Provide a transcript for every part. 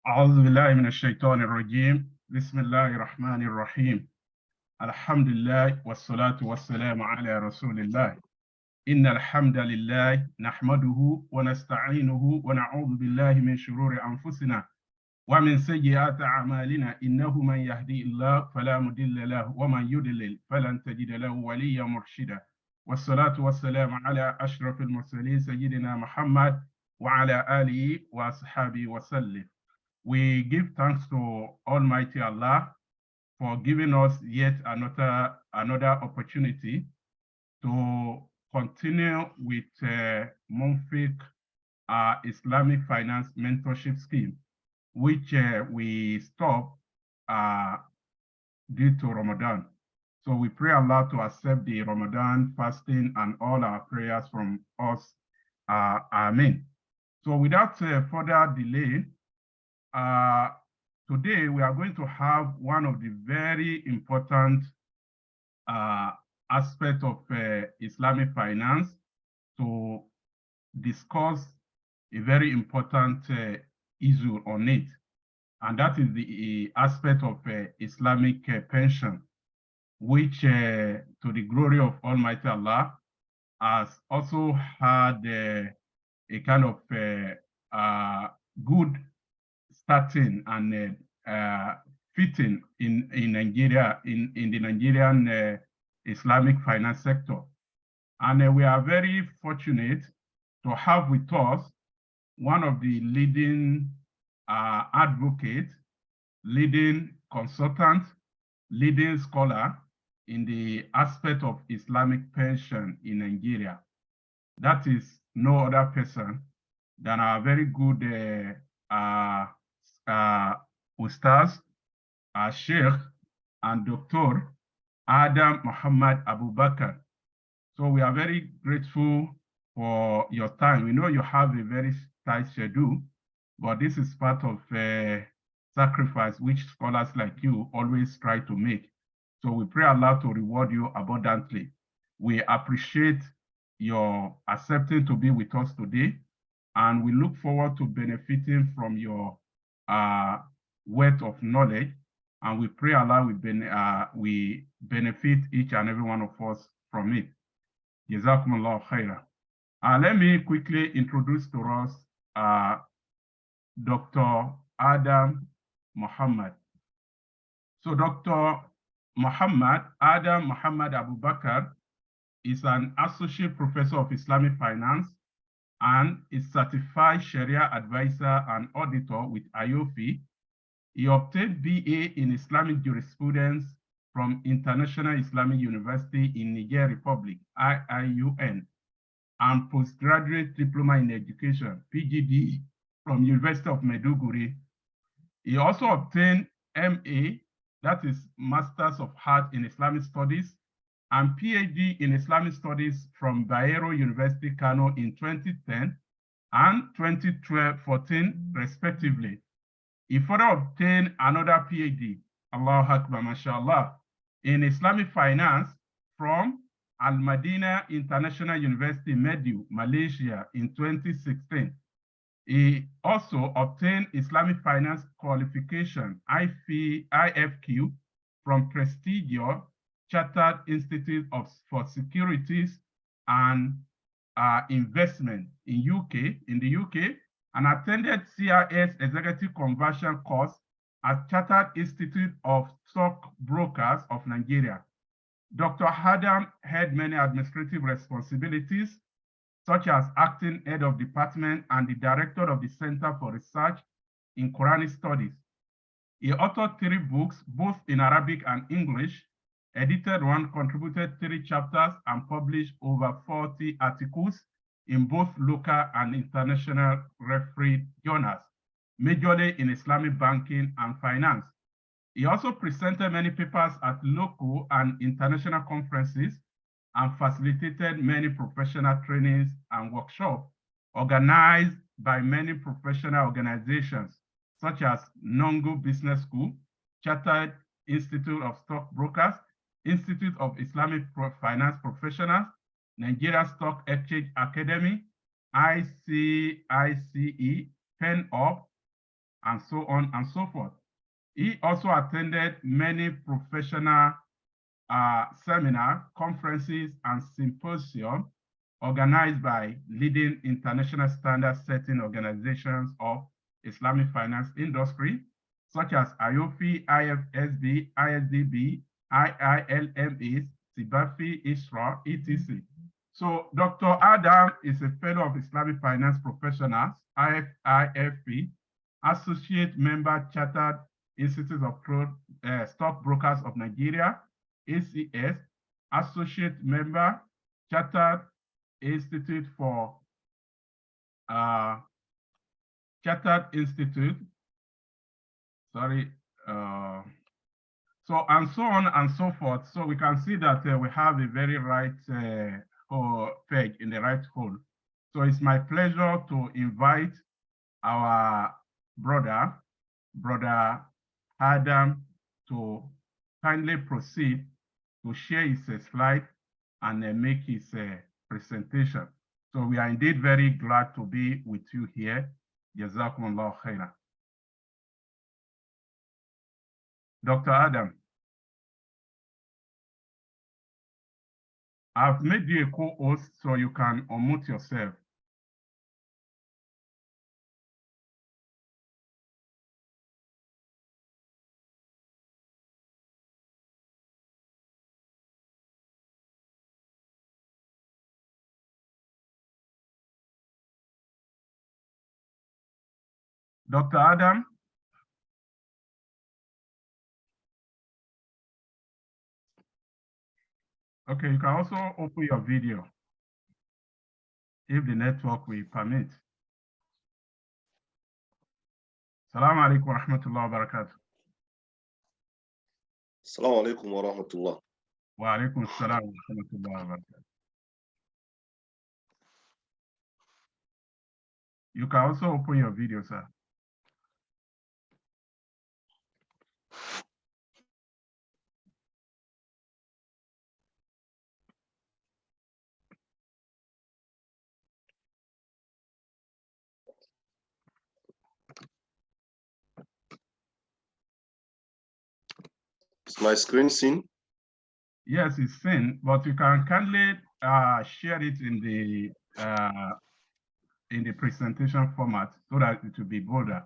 أعوذ بالله من الشيطان الرجيم بسم الله الرحمن الرحيم الحمد لله والصلاة والسلام على رسول الله إن الحمد لله نحمده ونستعينه ونعوذ بالله من شرور أنفسنا ومن سيئات أعمالنا إنه من يهدي الله فلا مضل له ومن يضلل فلن تجد له وليا مرشدا والصلاة والسلام على أشرف المرسلين سيدنا محمد وعلى آله وأصحابه وسلم. We give thanks to Almighty Allah for giving us yet another opportunity to continue with Monfiq Islamic Finance Mentorship Scheme, which we stopped due to Ramadan. So we pray Allah to accept the Ramadan fasting and all our prayers from us. Amen. So without further delay, today we are going to have one of the very important aspects of Islamic finance to discuss a very important issue on it, and that is the aspect of Islamic pension, which to the glory of Almighty Allah has also had a kind of good starting and fitting in Nigeria, in the Nigerian Islamic finance sector. And we are very fortunate to have with us one of the leading advocates, leading consultant, leading scholar in the aspect of Islamic pension in Nigeria. That is no other person than our very good Ustaz, Sheikh, and Dr. Adam Muhammad Abu Bakr. So we are very grateful for your time. We know you have a very tight schedule, but this is part of a sacrifice which scholars like you always try to make. So we pray Allah to reward you abundantly. We appreciate your accepting to be with us today, and we look forward to benefiting from your wealth of knowledge, and we pray Allah we benefit each and every one of us from it. Jazakumullah khairah. Let me quickly introduce to us Dr. Adam Muhammad. So Dr. Adam Muhammad Abu Bakr is an associate professor of Islamic finance and is certified Sharia advisor and auditor with IOFI. He obtained BA in Islamic jurisprudence from International Islamic University in Niger Republic, IIUN, and postgraduate diploma in education, PGD, from University of Maiduguri. He also obtained MA, that is Masters of Art in Islamic Studies, and PhD in Islamic Studies from Bayero University, Kano in 2010 and 2014, respectively. He further obtained another PhD, Allahu Akbar, mashallah, in Islamic finance from Al-Madina International University, Medu, Malaysia in 2016. He also obtained Islamic finance qualification, IFQ, from prestigious Chartered Institute for Securities and Investment in the UK, and attended CRS Executive Conversion course at Chartered Institute of Stock Brokers of Nigeria. Dr. Adam had many administrative responsibilities, such as acting head of department and the director of the Center for Research in Quranic Studies. He authored 3 books, both in Arabic and English, edited 1, contributed 3 chapters, and published over 40 articles in both local and international refereed journals, majorly in Islamic banking and finance. He also presented many papers at local and international conferences and facilitated many professional trainings and workshops organized by many professional organizations, such as Nongo Business School, Chartered Institute of Stockbrokers, Institute of Islamic Finance Professionals, Nigeria Stock Exchange Academy, ICICE, PenUp, and so on and so forth. He also attended many professional seminars, conferences, and symposiums organized by leading international standard-setting organizations of Islamic finance industry, such as IOFI, IFSB, ISDB, IILMA, SIBAFI, ISRA, etc. So Dr. Adam is a fellow of Islamic Finance Professionals, IFIFP, associate member, Chartered Institute of Stockbrokers of Nigeria, ACS, associate member, Chartered Institute for Chartered Institute, sorry, so and so on and so forth. So we can see that we have a very right peg in the right hole. So it's my pleasure to invite our brother Adam, to kindly proceed to share his slide and make his presentation. So we are indeed very glad to be with you here. Jazakumullah khairan. Dr. Adam, I've made you a co-host so you can unmute yourself. Dr. Adam? Okay, you can also open your video if the network will permit. Assalamu alaikum wa rahmatullahi wa barakatuh. Assalamu alaikum wa rahmatullah. Wa alaikum assalam wa rahmatullahi wa barakatuh. You can also open your video, sir. Is my screen seen? Yes, it's seen, but you can kindly share it in the presentation format so that it will be bolder.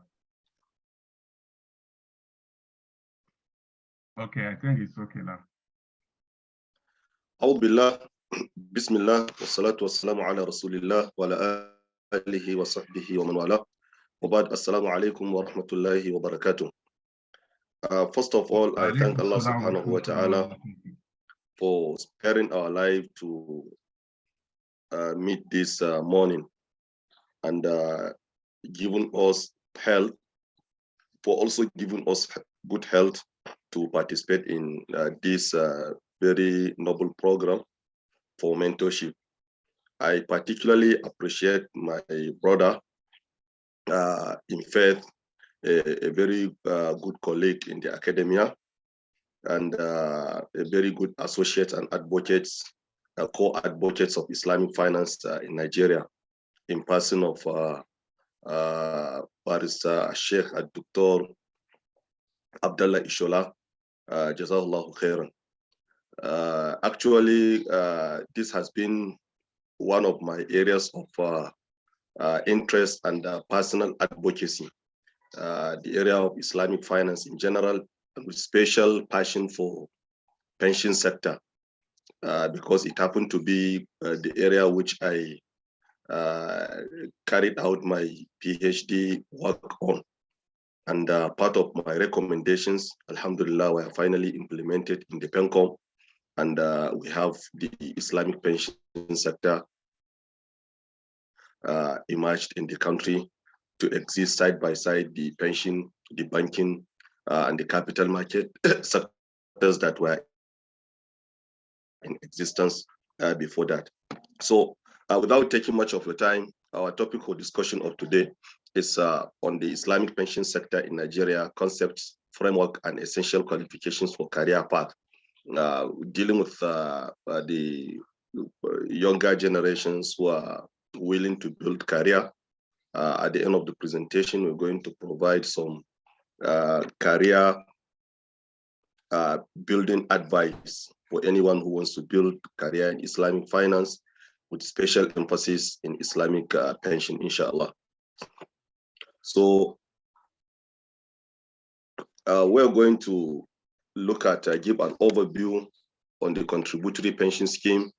Okay, I think it's okay now. أعوذ بالله بسم الله والصلاة والسلام على رسول الله وعلى آله وصحبه ومن والاه وبعد السلام عليكم ورحمة الله وبركاته. First of all, I thank Allah subhanahu wa ta'ala for sparing our life to meet this morning and giving us health, for also giving us good health to participate in this very noble program for mentorship. I particularly appreciate my brother in faith, a very good colleague in the academia, and a very good associate and advocates, co-advocates of Islamic finance in Nigeria, in person of Barrister Sheikh Dr. Abdullah Ishola, Jazakallahu khairan. Actually, this has been one of my areas of interest and personal advocacy, the area of Islamic finance in general, and with special passion for pension sector, because it happened to be the area which I carried out my PhD work on. And part of my recommendations, alhamdulillah, were finally implemented in the PENCOM, and we have the Islamic pension sector emerged in the country to exist side by side the pension, the banking, and the capital market sectors that were in existence before that. So without taking much of your time, our topic for discussion of today is on the Islamic pension sector in Nigeria, concepts, framework, and essential qualifications for career path, dealing with the younger generations who are willing to build career At the end of the presentation, we're going to provide some career building advice for anyone who wants to build career in Islamic finance, with special emphasis in Islamic pension, inshallah. So we're going to look at, give an overview on the contributory pension scheme,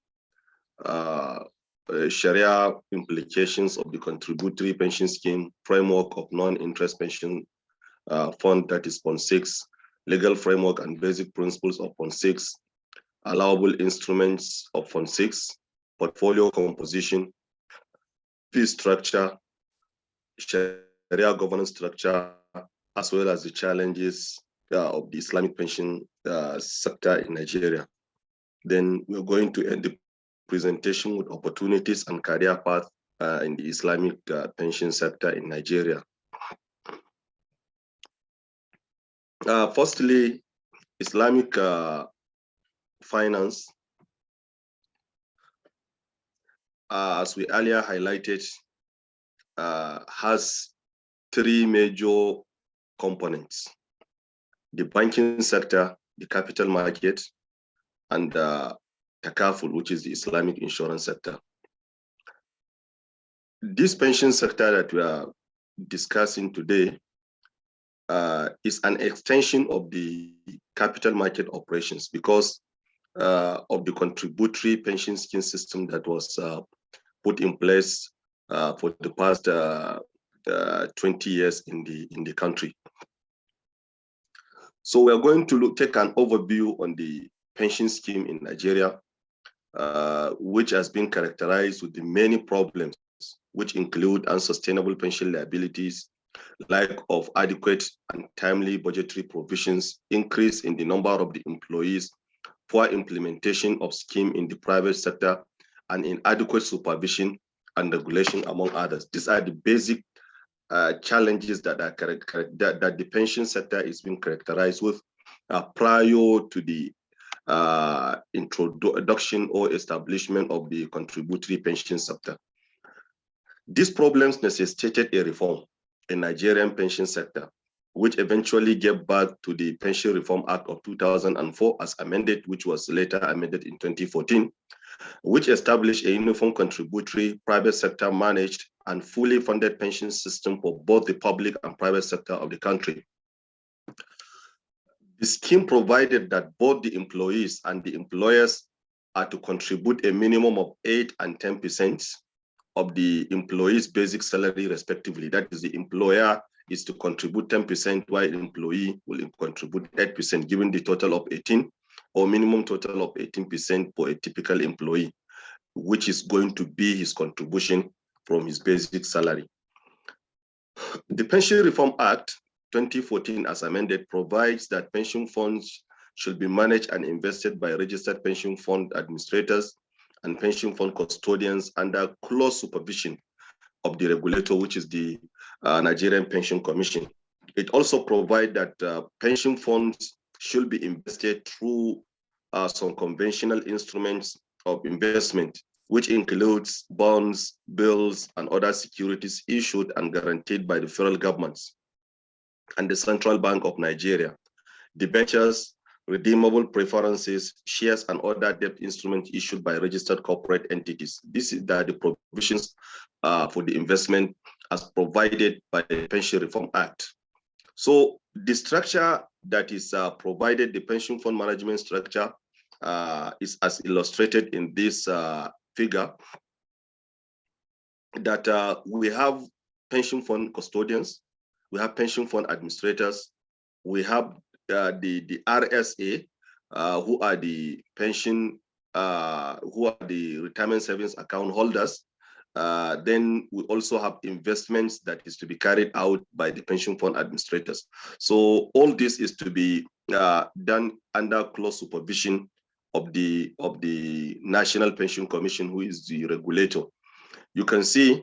Sharia implications of the contributory pension scheme, framework of non-interest pension fund, that is Fund 6, legal framework and basic principles of Fund 6, allowable instruments of Fund 6, portfolio composition, fee structure, Sharia governance structure, as well as the challenges of the Islamic pension sector in Nigeria. Then we're going to end the presentation with opportunities and career path in the Islamic pension sector in Nigeria. Firstly, Islamic finance, as we earlier highlighted, has three major components: the banking sector, the capital market, and Takaful, which is the Islamic insurance sector. This pension sector that we are discussing today is an extension of the capital market operations because of the contributory pension scheme system that was put in place for the past 20 years in the country. So we're going to take an overview on the pension scheme in Nigeria, which has been characterized with the many problems, which include unsustainable pension liabilities, lack of adequate and timely budgetary provisions, increase in the number of the employees, poor implementation of scheme in the private sector, and inadequate supervision and regulation, among others. These are the basic challenges that the pension sector is being characterized with prior to the introduction or establishment of the contributory pension sector. These problems necessitated a reform in Nigerian pension sector, which eventually gave birth to the Pension Reform Act of 2004 as amended, which was later amended in 2014, which established a uniform contributory private sector managed and fully funded pension system for both the public and private sector of the country. The scheme provided that both the employees and the employers are to contribute a minimum of 8 and 10% of the employee's basic salary, respectively. That is, the employer is to contribute 10%, while the employee will contribute 8%, giving the total of 18, or minimum total of 18% for a typical employee, which is going to be his contribution from his basic salary. The Pension Reform Act 2014, as amended, provides that pension funds should be managed and invested by registered pension fund administrators and pension fund custodians under close supervision of the regulator, which is the Nigerian Pension Commission. It also provides that pension funds should be invested through some conventional instruments of investment, which includes bonds, bills, and other securities issued and guaranteed by the federal governments and the Central Bank of Nigeria, debentures, redeemable preferences, shares, and other debt instruments issued by registered corporate entities. These are the provisions for the investment as provided by the Pension Reform Act. So the structure that is provided, the pension fund management structure, is as illustrated in this figure, that we have pension fund custodians, we have pension fund administrators, we have the RSA, who are the pension, who are the retirement savings account holders. Then we also have investments that is to be carried out by the pension fund administrators. So all this is to be done under close supervision of the National Pension Commission, who is the regulator. You can see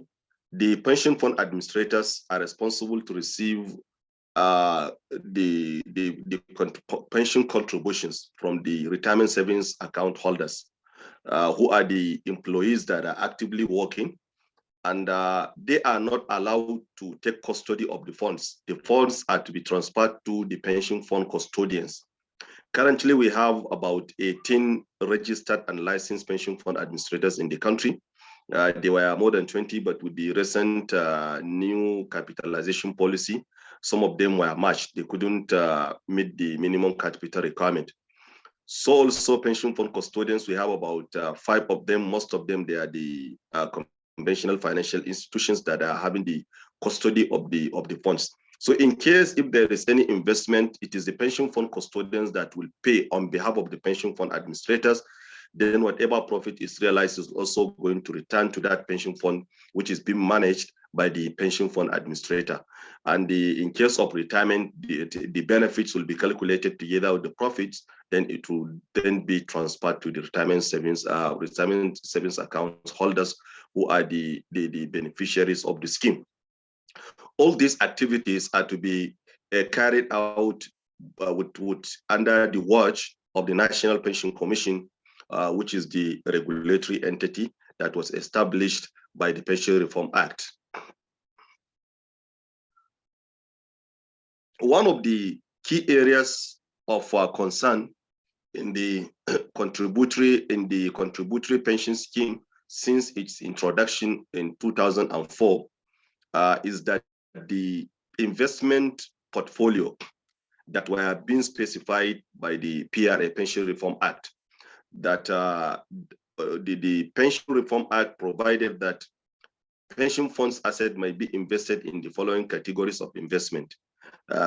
the pension fund administrators are responsible to receive the pension contributions from the retirement savings account holders, who are the employees that are actively working and they are not allowed to take custody of the funds. The funds are to be transferred to the pension fund custodians. Currently, we have about 18 registered and licensed pension fund administrators in the country. There were more than 20, but with the recent new capitalization policy, some of them were matched. They couldn't meet the minimum capital requirement. So also pension fund custodians, we have about 5 of them. Most of them, they are the conventional financial institutions that are having the custody of the funds. So in case if there is any investment, it is the pension fund custodians that will pay on behalf of the pension fund administrators. Then whatever profit is realized is also going to return to that pension fund, which is being managed by the pension fund administrator. And in case of retirement, the benefits will be calculated together with the profits. Then it will then be transferred to the retirement savings account holders, who are the beneficiaries of the scheme. All these activities are to be carried out under the watch of the National Pension Commission, which is the regulatory entity that was established by the Pension Reform Act. One of the key areas of concern in the contributory pension scheme since its introduction in 2004 is that the investment portfolio that were being specified by the PRA, Pension Reform Act, that the Pension Reform Act provided that pension funds asset may be invested in the following categories of investment: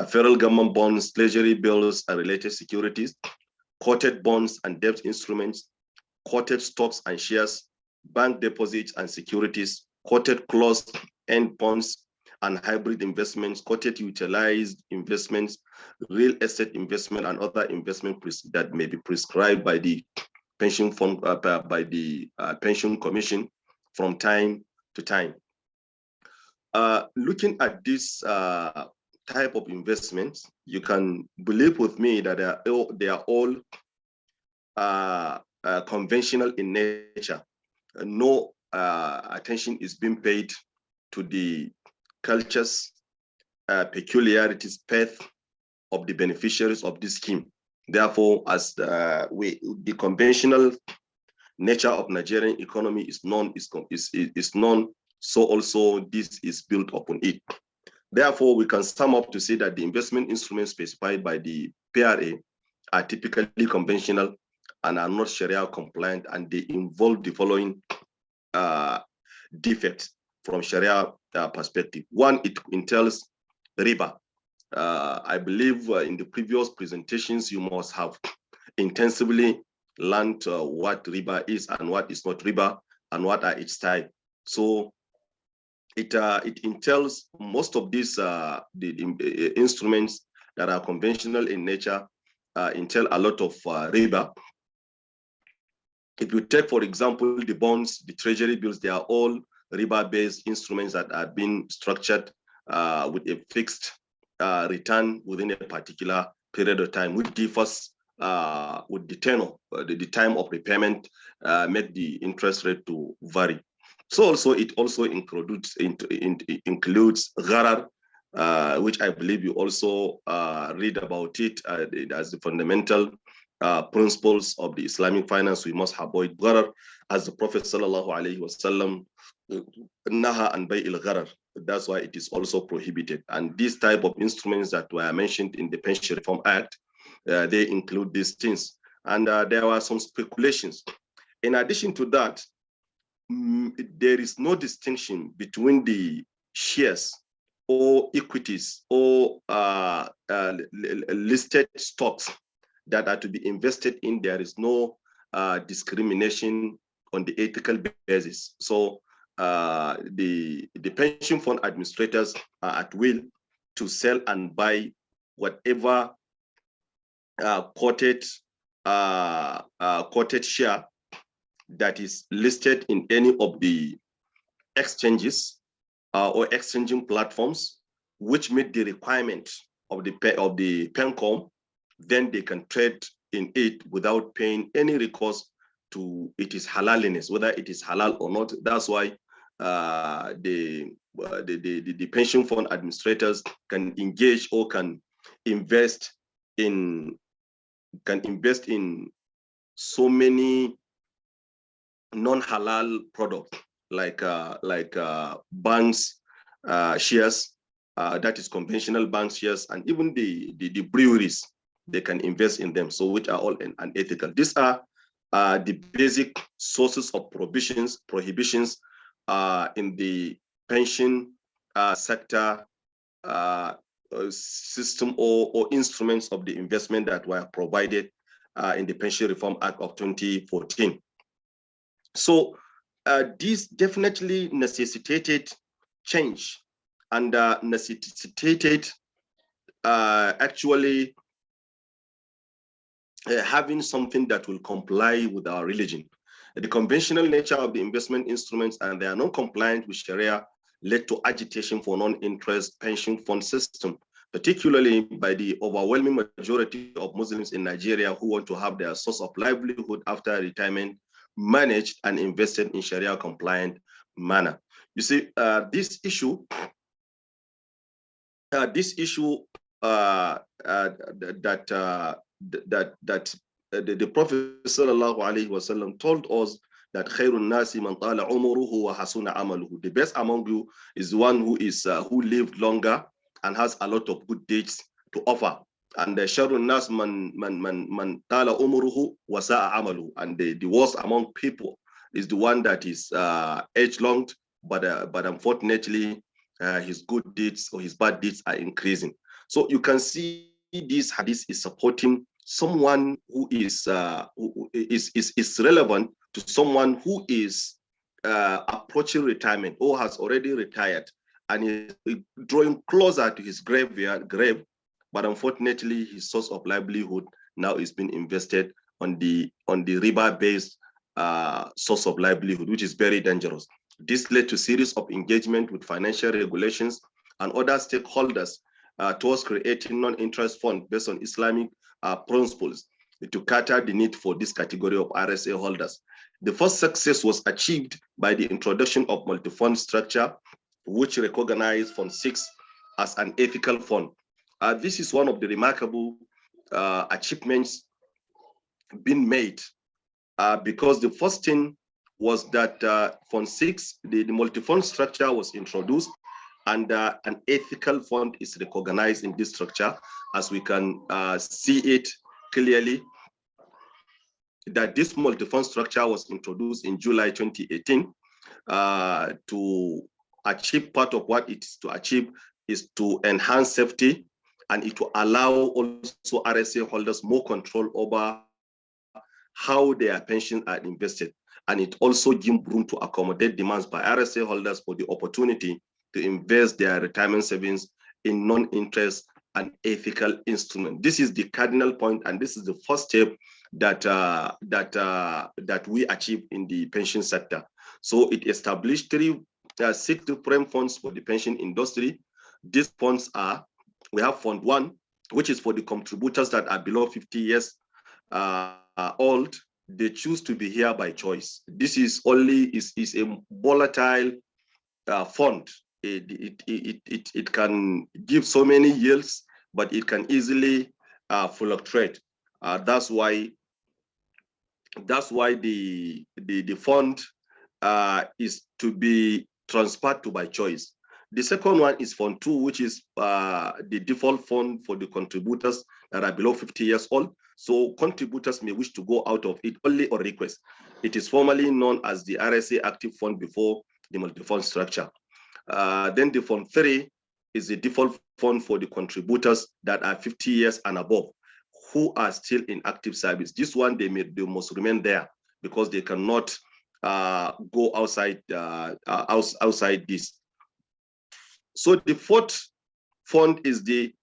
federal government bonds, treasury bills and related securities, quoted bonds and debt instruments, quoted stocks and shares, bank deposits and securities, quoted closed-end bonds and hybrid investments, quoted utilized investments, real estate investment, and other investments that may be prescribed by the pension fund, by the pension commission from time to time. Looking at this type of investments, you can believe with me that they are all conventional in nature. No attention is being paid to the cultures, peculiarities, path of the beneficiaries of this scheme. Therefore, as the conventional nature of Nigerian economy is known, so also this is built upon it. Therefore, we can sum up to say that the investment instruments specified by the PRA are typically conventional and are not Sharia compliant, and they involve the following defects from Sharia perspective. One, it entails riba. I believe in the previous presentations, you must have intensively learned what riba is and what is not riba and what are its types. So it entails most of these the instruments that are conventional in nature entail a lot of riba. If you take, for example, the bonds, the treasury bills, they are all riba-based instruments that are being structured with a fixed return within a particular period of time, which differs with the tenor, the time of repayment, make the interest rate to vary. So also it also includes gharar, which I believe you also read about it as the fundamental principles of the Islamic finance. We must avoid gharar, as the Prophet sallallahu alaihi wasallam naha an bay'il gharar. That's why it is also prohibited. And these type of instruments that were mentioned in the Pension Reform Act, they include these things. And there were some speculations. In addition to that, there is no distinction between the shares or equities or listed stocks that are to be invested in. There is no discrimination on the ethical basis. So the pension fund administrators are at will to sell and buy whatever quoted share that is listed in any of the exchanges or exchanging platforms which meet the requirement of the PENCOM. Then they can trade in it without paying any recourse to its halaliness, whether it is halal or not. That's why the pension fund administrators can engage or can invest in so many non-halal products like banks shares, that is conventional bank shares, and even the breweries, they can invest in them, so which are all unethical. These are the basic sources of prohibitions in the pension sector system or instruments of the investment that were provided in the Pension Reform Act of 2014. So this definitely necessitated change and necessitated actually having something that will comply with our religion. The conventional nature of the investment instruments and their non-compliance with Sharia led to agitation for non-interest pension fund system, particularly by the overwhelming majority of Muslims in Nigeria who want to have their source of livelihood after retirement managed and invested in Sharia compliant manner. You see, this issue that the Prophet sallallahu alaihi wasallam told us that khairun nasi man tala umruhu wa hasuna amaluhu. The best among you is the one who lived longer and has a lot of good deeds to offer. And the sharrun nas man tala umruhu wa sa'a amaluhu. And the worst among people is the one that is age long, but unfortunately his good deeds or his bad deeds are increasing. So you can see this hadith is supporting someone who is relevant to someone who is approaching retirement or has already retired and is drawing closer to his grave, but unfortunately his source of livelihood now is being invested on the riba-based source of livelihood, which is very dangerous. This led to a series of engagement with financial regulations and other stakeholders towards creating non-interest fund based on Islamic principles to cater the need for this category of RSA holders. The first success was achieved by the introduction of multi-fund structure, which recognized Fund 6 as an ethical fund. This is one of the remarkable achievements being made because the first thing was that Fund 6, the multi-fund structure was introduced, and an ethical fund is recognized in this structure, as we can see it clearly that this multi-fund structure was introduced in July 2018 to achieve part of what it is to achieve is to enhance safety, and it will allow also RSA holders more control over how their pensions are invested. And it also gives room to accommodate demands by RSA holders for the opportunity to invest their retirement savings in non-interest and ethical instruments. This is the cardinal point, and this is the first step that we achieved in the pension sector. So it established 6 different funds for the pension industry. These funds are, we have Fund 1, which is for the contributors that are below 50 years old. They choose to be here by choice. This is a volatile fund. It can give so many yields, but it can easily fluctuate. That's why the fund is to be transferred to by choice. The second one is Fund 2, which is the default fund for the contributors that are below 50 years old. So contributors may wish to go out of it only on request. It is formerly known as the RSA Active Fund before the multi-fund structure. Then the Fund 3 is the default fund for the contributors that are 50 years and above, who are still in active service. This one, they must remain there because they cannot go outside outside this. So the fourth fund is the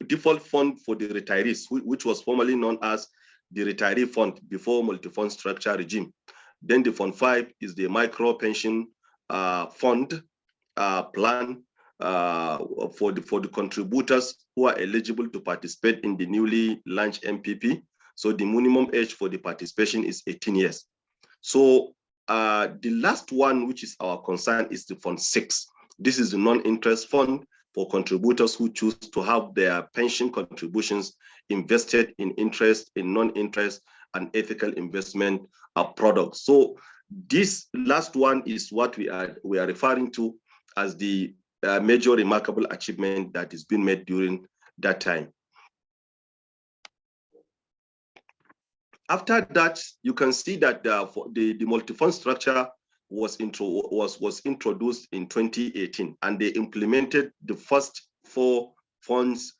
default fund for the retirees, which was formerly known as the retiree fund before multi-fund structure regime. Then the Fund 5 is the micro pension fund plan for the contributors who are eligible to participate in the newly launched MPP. So the minimum age for the participation is 18 years. So The last one, which is our concern, is the Fund 6. This is the non-interest fund for contributors who choose to have their pension contributions invested in interest, in non-interest, and ethical investment products. So this last one is what we are referring to as the major remarkable achievement that has been made during that time. After that, you can see that the multi-fund structure was introduced in 2018, and they implemented the first 4 funds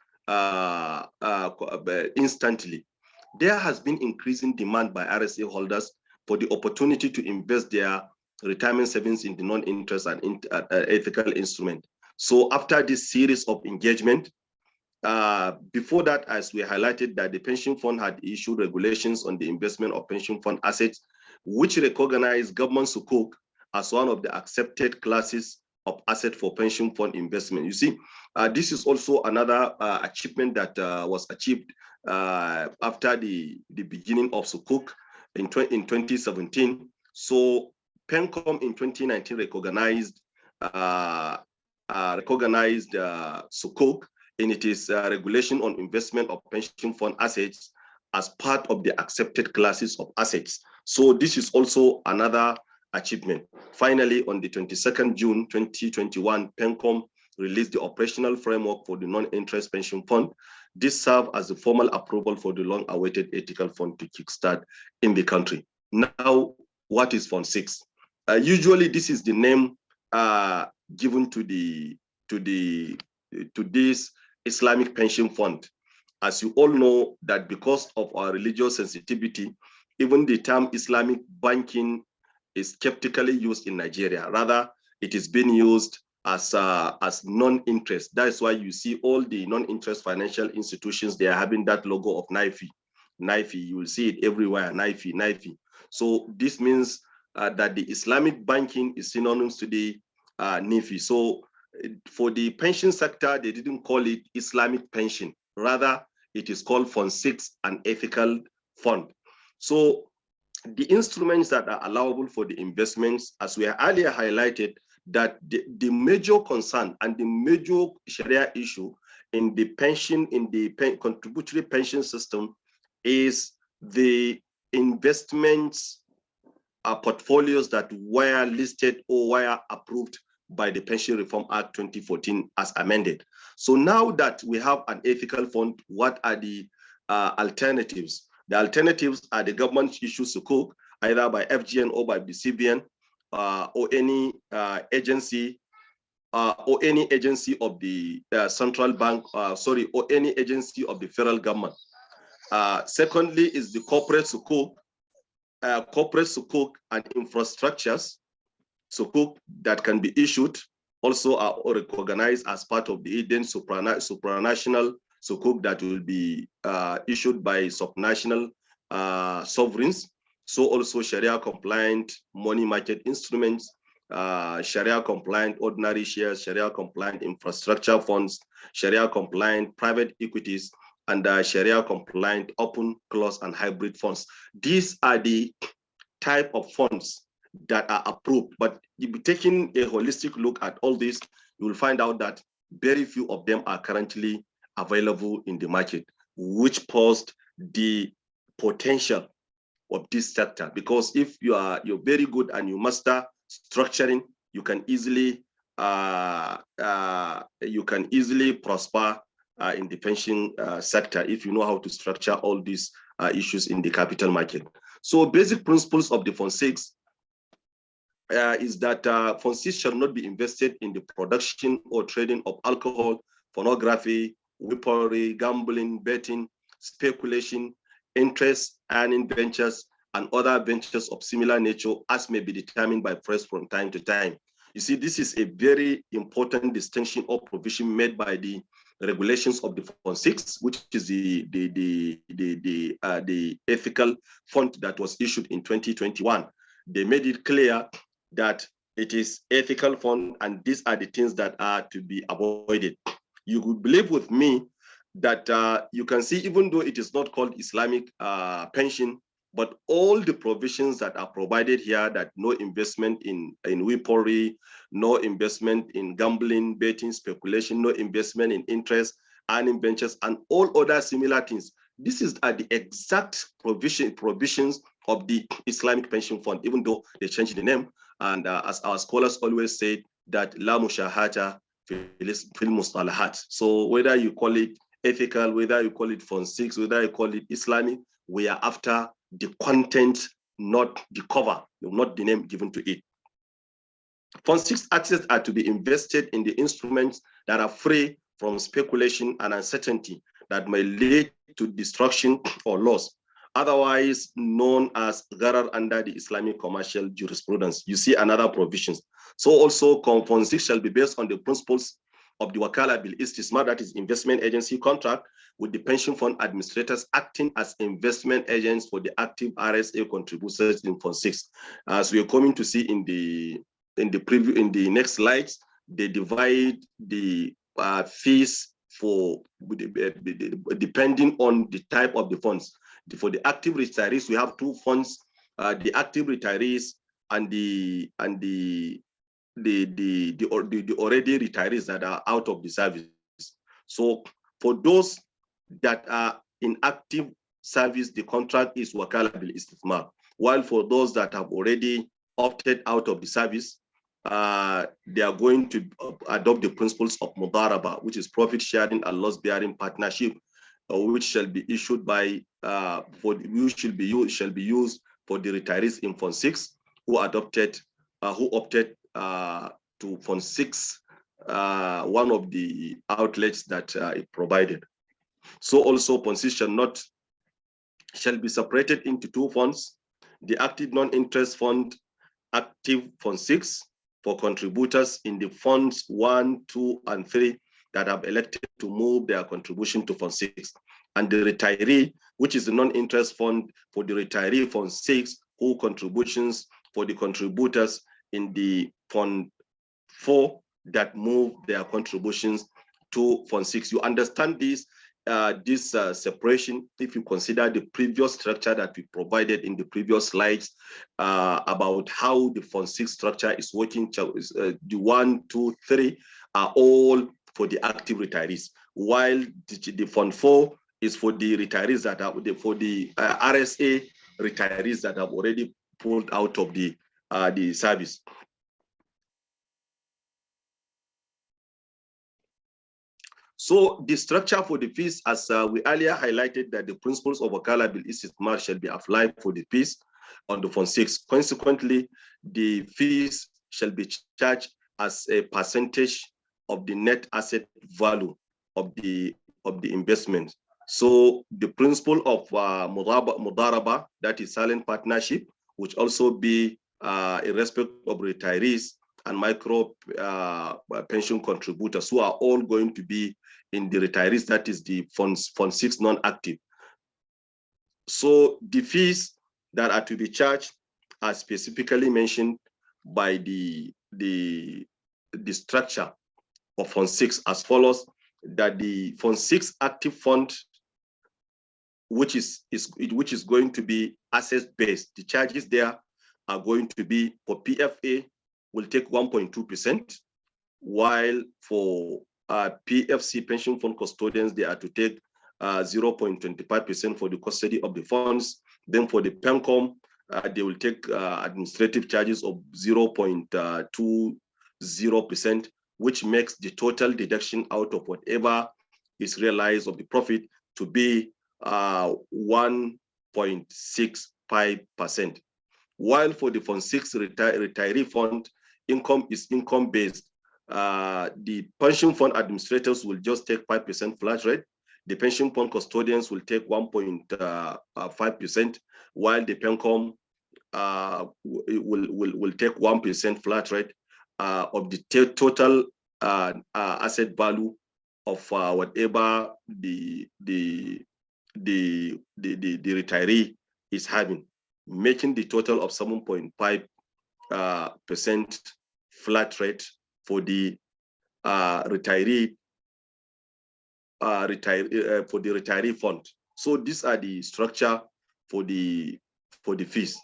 instantly. There has been increasing demand by RSA holders for the opportunity to invest their retirement savings in the non-interest and ethical instrument. So after this series of engagement, before that, as we highlighted, that the pension fund had issued regulations on the investment of pension fund assets, which recognize government sukuk as one of the accepted classes of asset for pension fund investment. You see, this is also another achievement that was achieved after the beginning of sukuk in 2017. So PENCOM in 2019 recognized sukuk in its regulation on investment of pension fund assets as part of the accepted classes of assets. So this is also another achievement. Finally, on the 22nd June 2021, PENCOM released the operational framework for the non-interest pension fund. This served as the formal approval for the long-awaited ethical fund to kickstart in the country. Now, what is Fund 6? Usually, this is the name given to this Islamic Pension Fund. As you all know, that because of our religious sensitivity, even the term Islamic banking is skeptically used in Nigeria. Rather, it is being used as non-interest. That is why you see all the non-interest financial institutions, they are having that logo of NIFI. NIFI, you will see it everywhere, NIFI, NIFI. So this means that the Islamic banking is synonymous to the NIFI. So for the pension sector, they didn't call it Islamic pension. Rather, it is called Fund 6, an ethical fund. So the instruments that are allowable for the investments, as we earlier highlighted, that the major concern and the major Sharia issue in the pension, in the contributory pension system, is the investments portfolios that were listed or were approved by the Pension Reform Act 2014 as amended. So now that we have an ethical fund, what are the alternatives? The alternatives are the government issue sukuk, either by FGN or by the CBN, or any agency of the central bank, or any agency of the federal government. Secondly is the corporate sukuk and infrastructures sukuk that can be issued, also are recognized as part of the Eden supranational sukuk that will be issued by subnational sovereigns. So also Sharia compliant money market instruments, Sharia compliant ordinary shares, Sharia compliant infrastructure funds, Sharia compliant private equities, and Sharia compliant open, closed, and hybrid funds. These are the type of funds that are approved. But if you're taking a holistic look at all this, you will find out that very few of them are currently available in the market, which posed the potential of this sector. Because if you're very good and you master structuring, you can easily prosper in the pension sector if you know how to structure all these issues in the capital market. So basic principles of the Fund 6 is that Fund 6 shall not be invested in the production or trading of alcohol, pornography, weaponry, gambling, betting, speculation, interest earning ventures, and other ventures of similar nature as may be determined by press from time to time. You see, this is a very important distinction or provision made by the regulations of the Fund 6, which is the ethical fund that was issued in 2021. They made it clear that it is ethical fund, and these are the things that are to be avoided. You would believe with me that you can see, even though it is not called Islamic pension, But all the provisions that are provided here, that no investment in weaponry, no investment in gambling, betting, speculation, no investment in interest, earning ventures, and all other similar things. This is the exact provisions of the Islamic Pension Fund, even though they changed the name. And as our scholars always say, that la mushahata fil mustalahat. So whether you call it ethical, whether you call it Fund 6, whether you call it Islamic, we are after the content, not the cover, not the name given to it. Fund 6 assets are to be invested in the instruments that are free from speculation and uncertainty that may lead to destruction or loss, otherwise known as gharar under the Islamic commercial jurisprudence. You see another provisions. So also Fund 6 shall be based on the principles of the Wakala Bil Istismar, that is investment agency contract, with the pension fund administrators acting as investment agents for the active RSA contributors in Fund 6. As we are coming to see in the preview, in the next slides, they divide the fees for depending on the type of the funds. For the active retirees, we have two funds: the active retirees and the already retirees that are out of the service. So for those that are in active service, the contract is Wakala Bil Istismar, while for those that have already opted out of the service, they are going to adopt the principles of Mudaraba, which is profit sharing and loss bearing partnership, which shall be issued by shall be used for the retirees in Fund 6 who opted to Fund 6, one of the outlets that it provided. So also Fund 6 shall be separated into two funds: the active non-interest fund, active Fund 6, for contributors in the funds 1, 2, and 3 that have elected to move their contribution to Fund 6, and the retiree, which is the non-interest fund for the retiree Fund 6, who contributions for the contributors in the Fund 4 that move their contributions to Fund 6. You understand this separation if you consider the previous structure that we provided in the previous slides about how the Fund 6 structure is working. The 1, 2, 3 are all for the active retirees, while the Fund 4 is for the retirees that are for the RSA retirees that have already pulled out of the service. So the structure for the fees, as we earlier highlighted, that the principles of Wakala Bil Istismar shall be applied for the fees on the Fund 6. Consequently, the fees shall be charged as a percentage of the net asset value of the investment. So the principle of Mudaraba, that is silent partnership, which also be in respect of retirees and micro pension contributors, who are all going to be in the retirees, that is the Fund 6 non-active. So the fees that are to be charged are specifically mentioned by the structure of Fund 6 as follows: that the Fund 6 active fund, which is going to be asset-based, the charges there are going to be, for PFA, will take 1.2%, while for PFC pension fund custodians, they are to take 0.25% for the custody of the funds. Then for the PENCOM, they will take administrative charges of 0.20%, which makes the total deduction out of whatever is realized of the profit to be 1.65%. While for the Fund 6 retiree fund, income is income-based. The pension fund administrators will just take 5% flat rate. The pension fund custodians will take 1.5%, while the PENCOM will take 1% flat rate of the total asset value of whatever the retiree is having, making the total of 7.5% flat rate for the retiree fund. So these are the structure for the for the fees.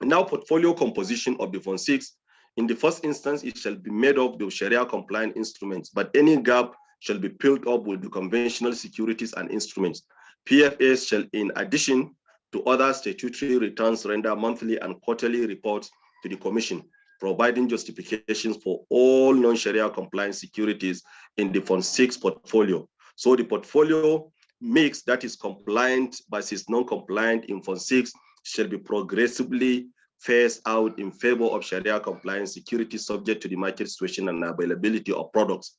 Now, portfolio composition of the Fund 6. In the first instance, it shall be made up of Sharia-compliant instruments, but any gap shall be filled up with the conventional securities and instruments. PFAs shall, in addition to other statutory returns, render monthly and quarterly reports to the Commission, providing justifications for all non-Sharia compliant securities in the Fund 6 portfolio. So the portfolio mix that is compliant versus non-compliant in Fund 6 shall be progressively phased out in favor of Sharia compliant securities subject to the market situation and availability of products.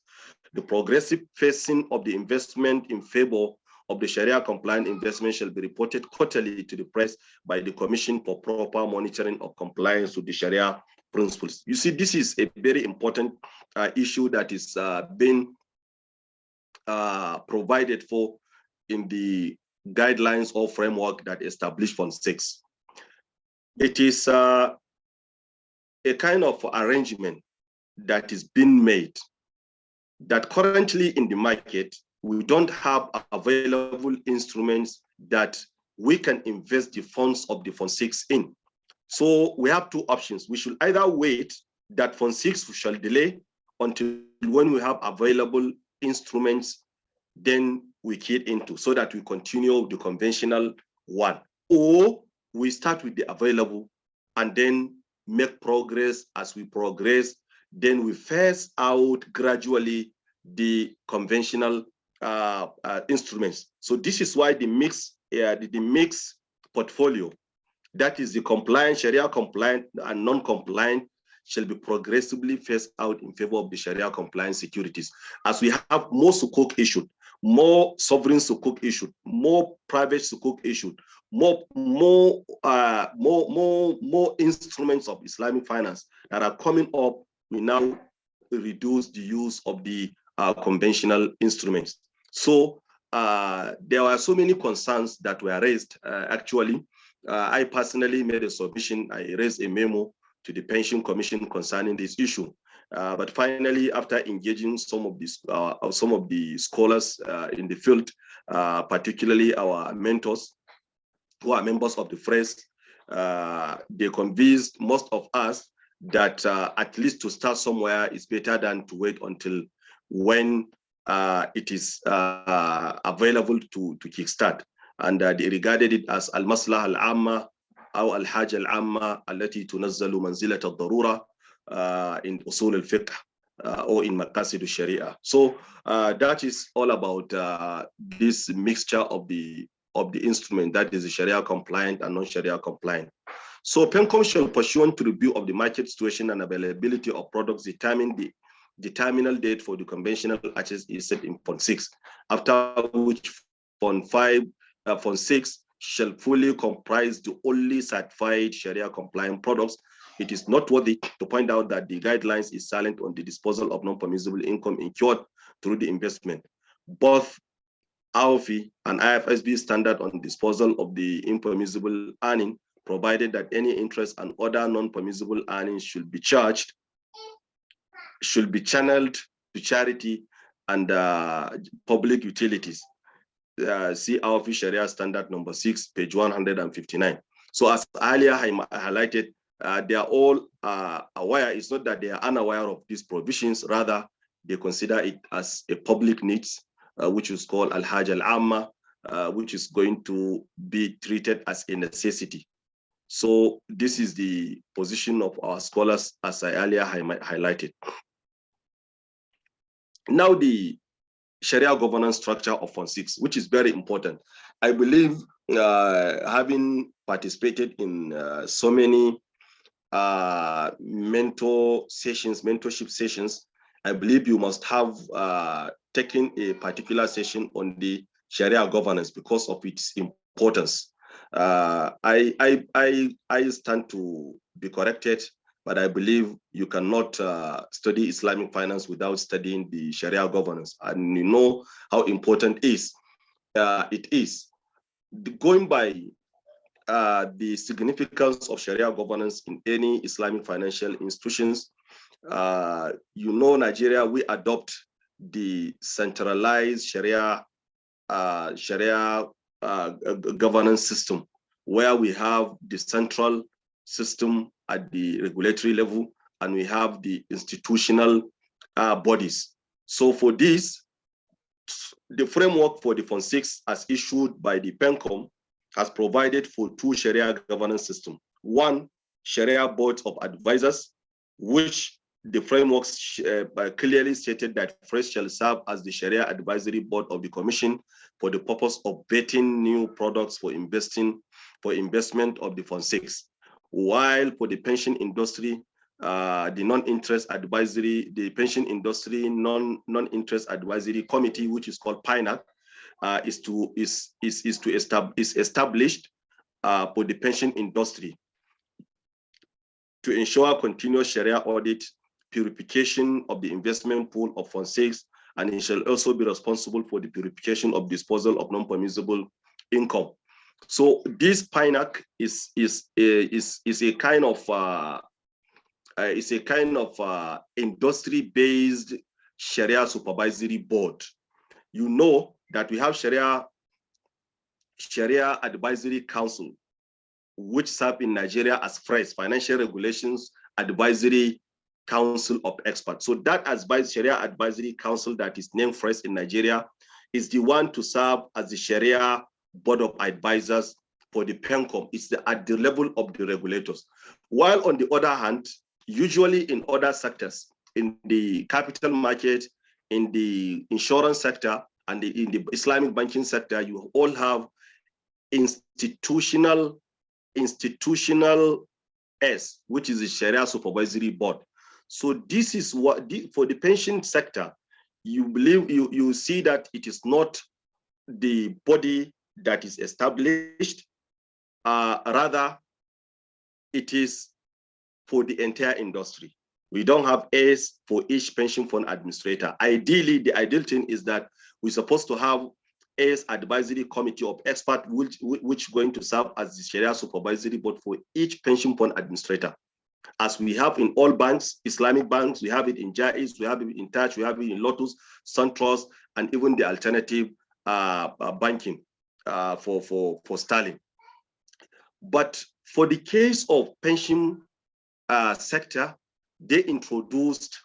The progressive phasing of the investment in favor of the Sharia compliant investment shall be reported quarterly to the press by the Commission for proper monitoring of compliance with the Sharia principles. You see, this is a very important issue that is being provided for in the guidelines or framework that established Fund 6. It is a kind of arrangement that is being made that currently in the market, we don't have available instruments that we can invest the funds of the Fund 6 in. So we have two options. We should either wait that Fund 6 shall delay until when we have available instruments, then we key into so that we continue the conventional one. Or we start with the available and then make progress. As we progress, then we phase out gradually the conventional instruments. So this is why the mix portfolio, that is the compliant, Sharia compliant and non-compliant, shall be progressively phased out in favor of the Sharia compliant securities. As we have more sukuk issued, more sovereign sukuk issued, more private sukuk issued, more instruments of Islamic finance that are coming up, we now reduce the use of the conventional instruments. So there are so many concerns that were raised. Actually, I personally made a submission. I raised a memo to the Pension Commission concerning this issue. But finally, after engaging some of the scholars in the field, particularly our mentors, who are members of the press, they convinced most of us that at least to start somewhere is better than to wait until when it is available to kickstart. And they regarded it as al-maslah al-amma or al-hajj al-amma allati tunazzalu manzilat al-darura in usul al-fiqh or in maqasid al-sharia. So that is all about this mixture of the instrument, that is the Sharia compliant and non-Sharia compliant. So PENCOM shall pursuant to review of the market situation and availability of products determine the terminal date for the conventional purchase is set in Fund 6, after which Fund 6 shall fully comprise the only certified Sharia compliant products. It is noteworthy to point out that the guidelines is silent on the disposal of non-permissible income incurred through the investment. Both AOFI and IFSB standard on disposal of the impermissible earning, provided that any interest and other non-permissible earnings should be channeled to charity and public utilities. See AOFI Sharia standard number 6, page 159. So as earlier I highlighted, they are all aware. It's not that they are unaware of these provisions, rather they consider it as a public needs, which is called al-hajj al-amma, which is going to be treated as a necessity. So this is the position of our scholars, as I earlier highlighted. Now the Sharia governance structure of Fund 6, which is very important. I believe, having participated in so many mentorship sessions, I believe you must have taken a particular session on the Sharia governance because of its importance. I stand to be corrected, but I believe you cannot study Islamic finance without studying the Sharia governance, and you know how important it is. Going by the significance of Sharia governance in any Islamic financial institutions, you know, Nigeria, we adopt the centralized Sharia governance system, where we have the central system at the regulatory level, and we have the institutional bodies. So for this, the framework for the Fund 6 as issued by the PENCOM has provided for two Sharia governance systems. One, Sharia Board of Advisors, which the framework clearly stated that first shall serve as the Sharia Advisory Board of the Commission for the purpose of vetting new products for investment of the Fund 6. While for the pension industry, the non-interest advisory, the pension industry non-interest advisory committee, which is called PINAC, is established for the pension industry to ensure continuous Sharia audit, purification of the investment pool of Fund 6, and it shall also be responsible for the purification of disposal of non-permissible income. So this PINAC is a kind of industry-based Sharia supervisory board. You know that we have Sharia Advisory Council, which serve in Nigeria as FRES, Financial Regulations Advisory Council of Experts. So that Sharia Advisory Council that is named FRES in Nigeria is the one to serve as the Sharia Board of Advisors for the PENCOM. It's at the level of the regulators. While on the other hand, usually in other sectors, in the capital market, in the insurance sector, and in the Islamic banking sector, you all have institutional S, which is the Sharia Supervisory Board. So this is what, for the pension sector, you see that it is not the body that is established, rather it is for the entire industry. We don't have A's for each pension fund administrator. Ideally, the ideal thing is that we're supposed to have A's advisory committee of experts, which going to serve as the Sharia supervisory board for each pension fund administrator. As we have in all banks, Islamic banks, we have it in Jaiz, we have it in Touch, we have it in Lotus, SunTrust, and even the alternative banking for Sterling. But for the case of pension sector, they introduced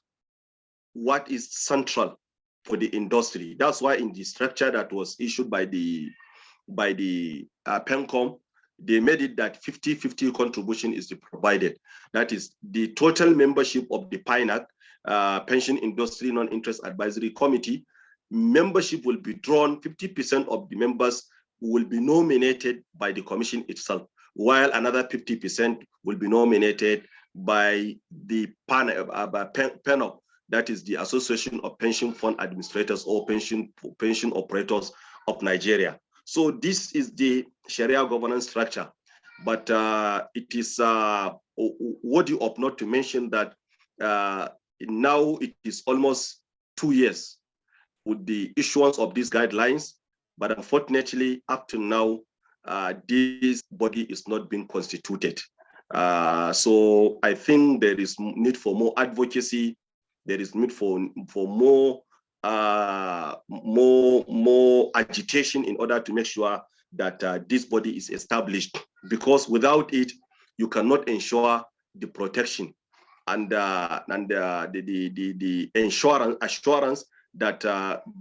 what is central for the industry. That's why in the structure that was issued by the PENCOM, they made it that 50-50 contribution is provided. That is the total membership of the PINAC, Pension Industry Non-Interest Advisory Committee. Membership will be drawn, 50% of the members will be nominated by the commission itself, while another 50% will be nominated by the PENOP, that is the Association of Pension Fund Administrators or Pension Operators of Nigeria. So this is the Sharia governance structure, but it is what you ought not to mention that now it is almost 2 years with the issuance of these guidelines, but unfortunately, up to now, this body is not being constituted. So I think there is need for more advocacy. There is need for more agitation in order to make sure that this body is established, because without it, you cannot ensure the protection and the assurance that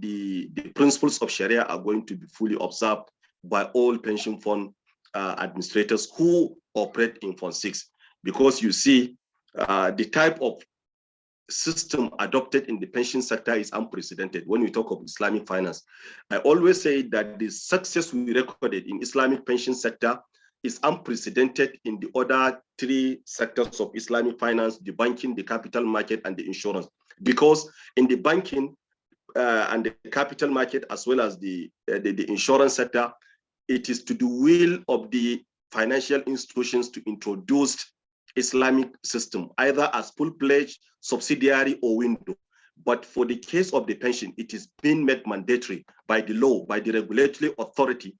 the principles of Sharia are going to be fully observed by all pension fund administrators who operate in Fund 6. Because you see, the type of system adopted in the pension sector is unprecedented when we talk of Islamic finance. I always say that the success we recorded in Islamic pension sector is unprecedented in the other 3 sectors of Islamic finance: the banking, the capital market, and the insurance. Because in the banking and the capital market, as well as the insurance sector, it is to the will of the financial institutions to introduce Islamic system, either as full-fledged, subsidiary, or window. But for the case of the pension, it is being made mandatory by the law, by the regulatory authority,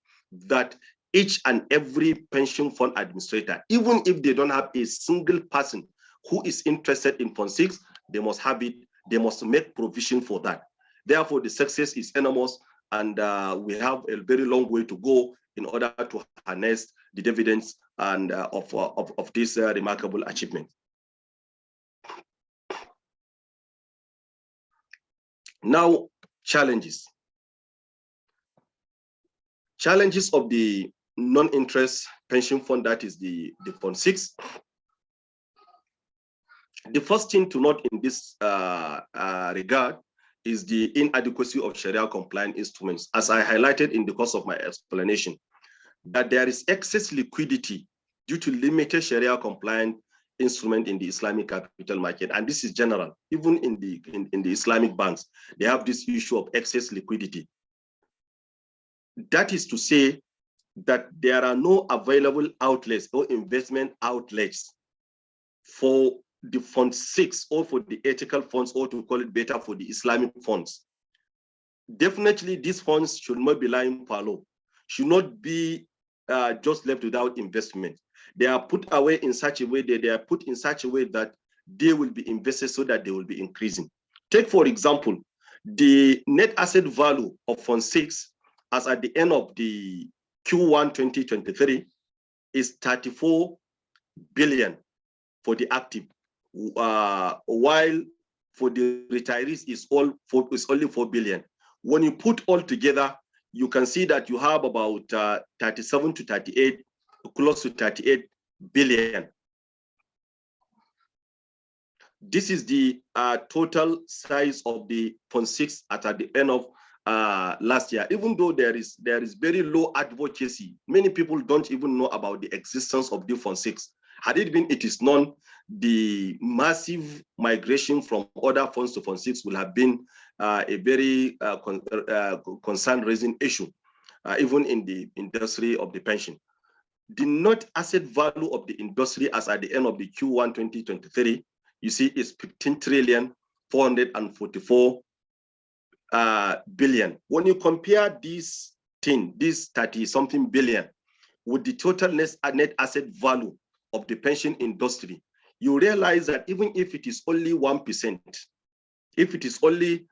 that each and every pension fund administrator, even if they don't have a single person who is interested in Fund 6, they must have it, they must make provision for that. Therefore, the success is enormous, and we have a very long way to go in order to harness the dividends and of this remarkable achievement. Now, challenges. Challenges of the non-interest pension fund, that is the Fund 6. The first thing to note in this regard is the inadequacy of Sharia compliant instruments, as I highlighted in the course of my explanation, that there is excess liquidity due to limited Sharia compliant instrument in the Islamic capital market. And this is general, even in the Islamic banks, they have this issue of excess liquidity. That is to say that there are no available outlets or investment outlets for the Fund 6 or for the ethical funds, or to call it better, for the Islamic funds. Definitely, these funds should not be lying fallow, should not be just left without investment. They are put away in such a way that they are put in such a way that they will be invested so that they will be increasing. Take, for example, the net asset value of Fund 6 as at the end of the Q1 2023 is 34 billion for the active, while for the retirees is only 4 billion. When you put all together, you can see that you have about 37 to 38, close to 38 billion. This is the total size of the Fund 6 at the end of last year. Even though there is very low advocacy, many people don't even know about the existence of the Fund 6. Had it is known, the massive migration from other funds to Fund 6 will have been a very concern-raising issue, even in the industry of the pension. The net asset value of the industry as at the end of the Q1 2023, you see, is 15 trillion 444 billion. When you compare this 30-something billion with the total net asset value of the pension industry, you realize that even if it is only 1%, if it is only,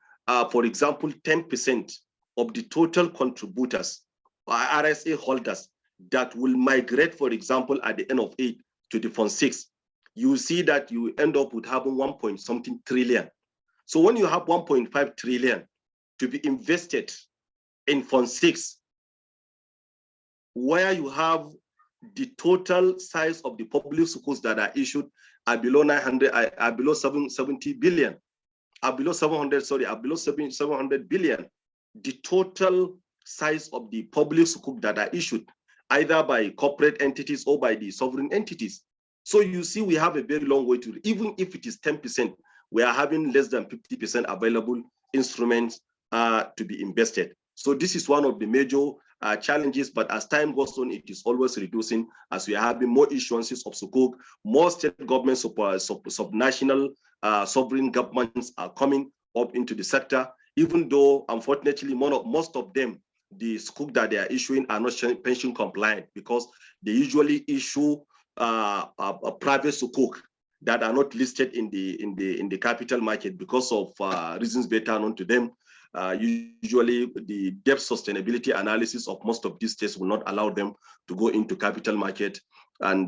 for example, 10% of the total contributors or RSA holders that will migrate, for example, at the end of 8 to the Fund 6, you see that you end up with having 1.something trillion. So when you have 1.5 trillion to be invested in Fund 6, where you have the total size of the public schools that are issued are below 900, are below 770 billion, are below 700, sorry, are below 700 billion. The total size of the public schools that are issued either by corporate entities or by the sovereign entities. So you see, we have a very long way to, even if it is 10%, we are having less than 50% available instruments to be invested. So this is one of the major challenges, but as time goes on, it is always reducing as we are having more issuances of sukuk, more state governments, subnational sovereign governments are coming up into the sector, even though, unfortunately, most of them, the sukuk that they are issuing are not pension compliant, because they usually issue a private sukuk that are not listed in the capital market because of reasons better known to them. Usually, the debt sustainability analysis of most of these states will not allow them to go into capital market and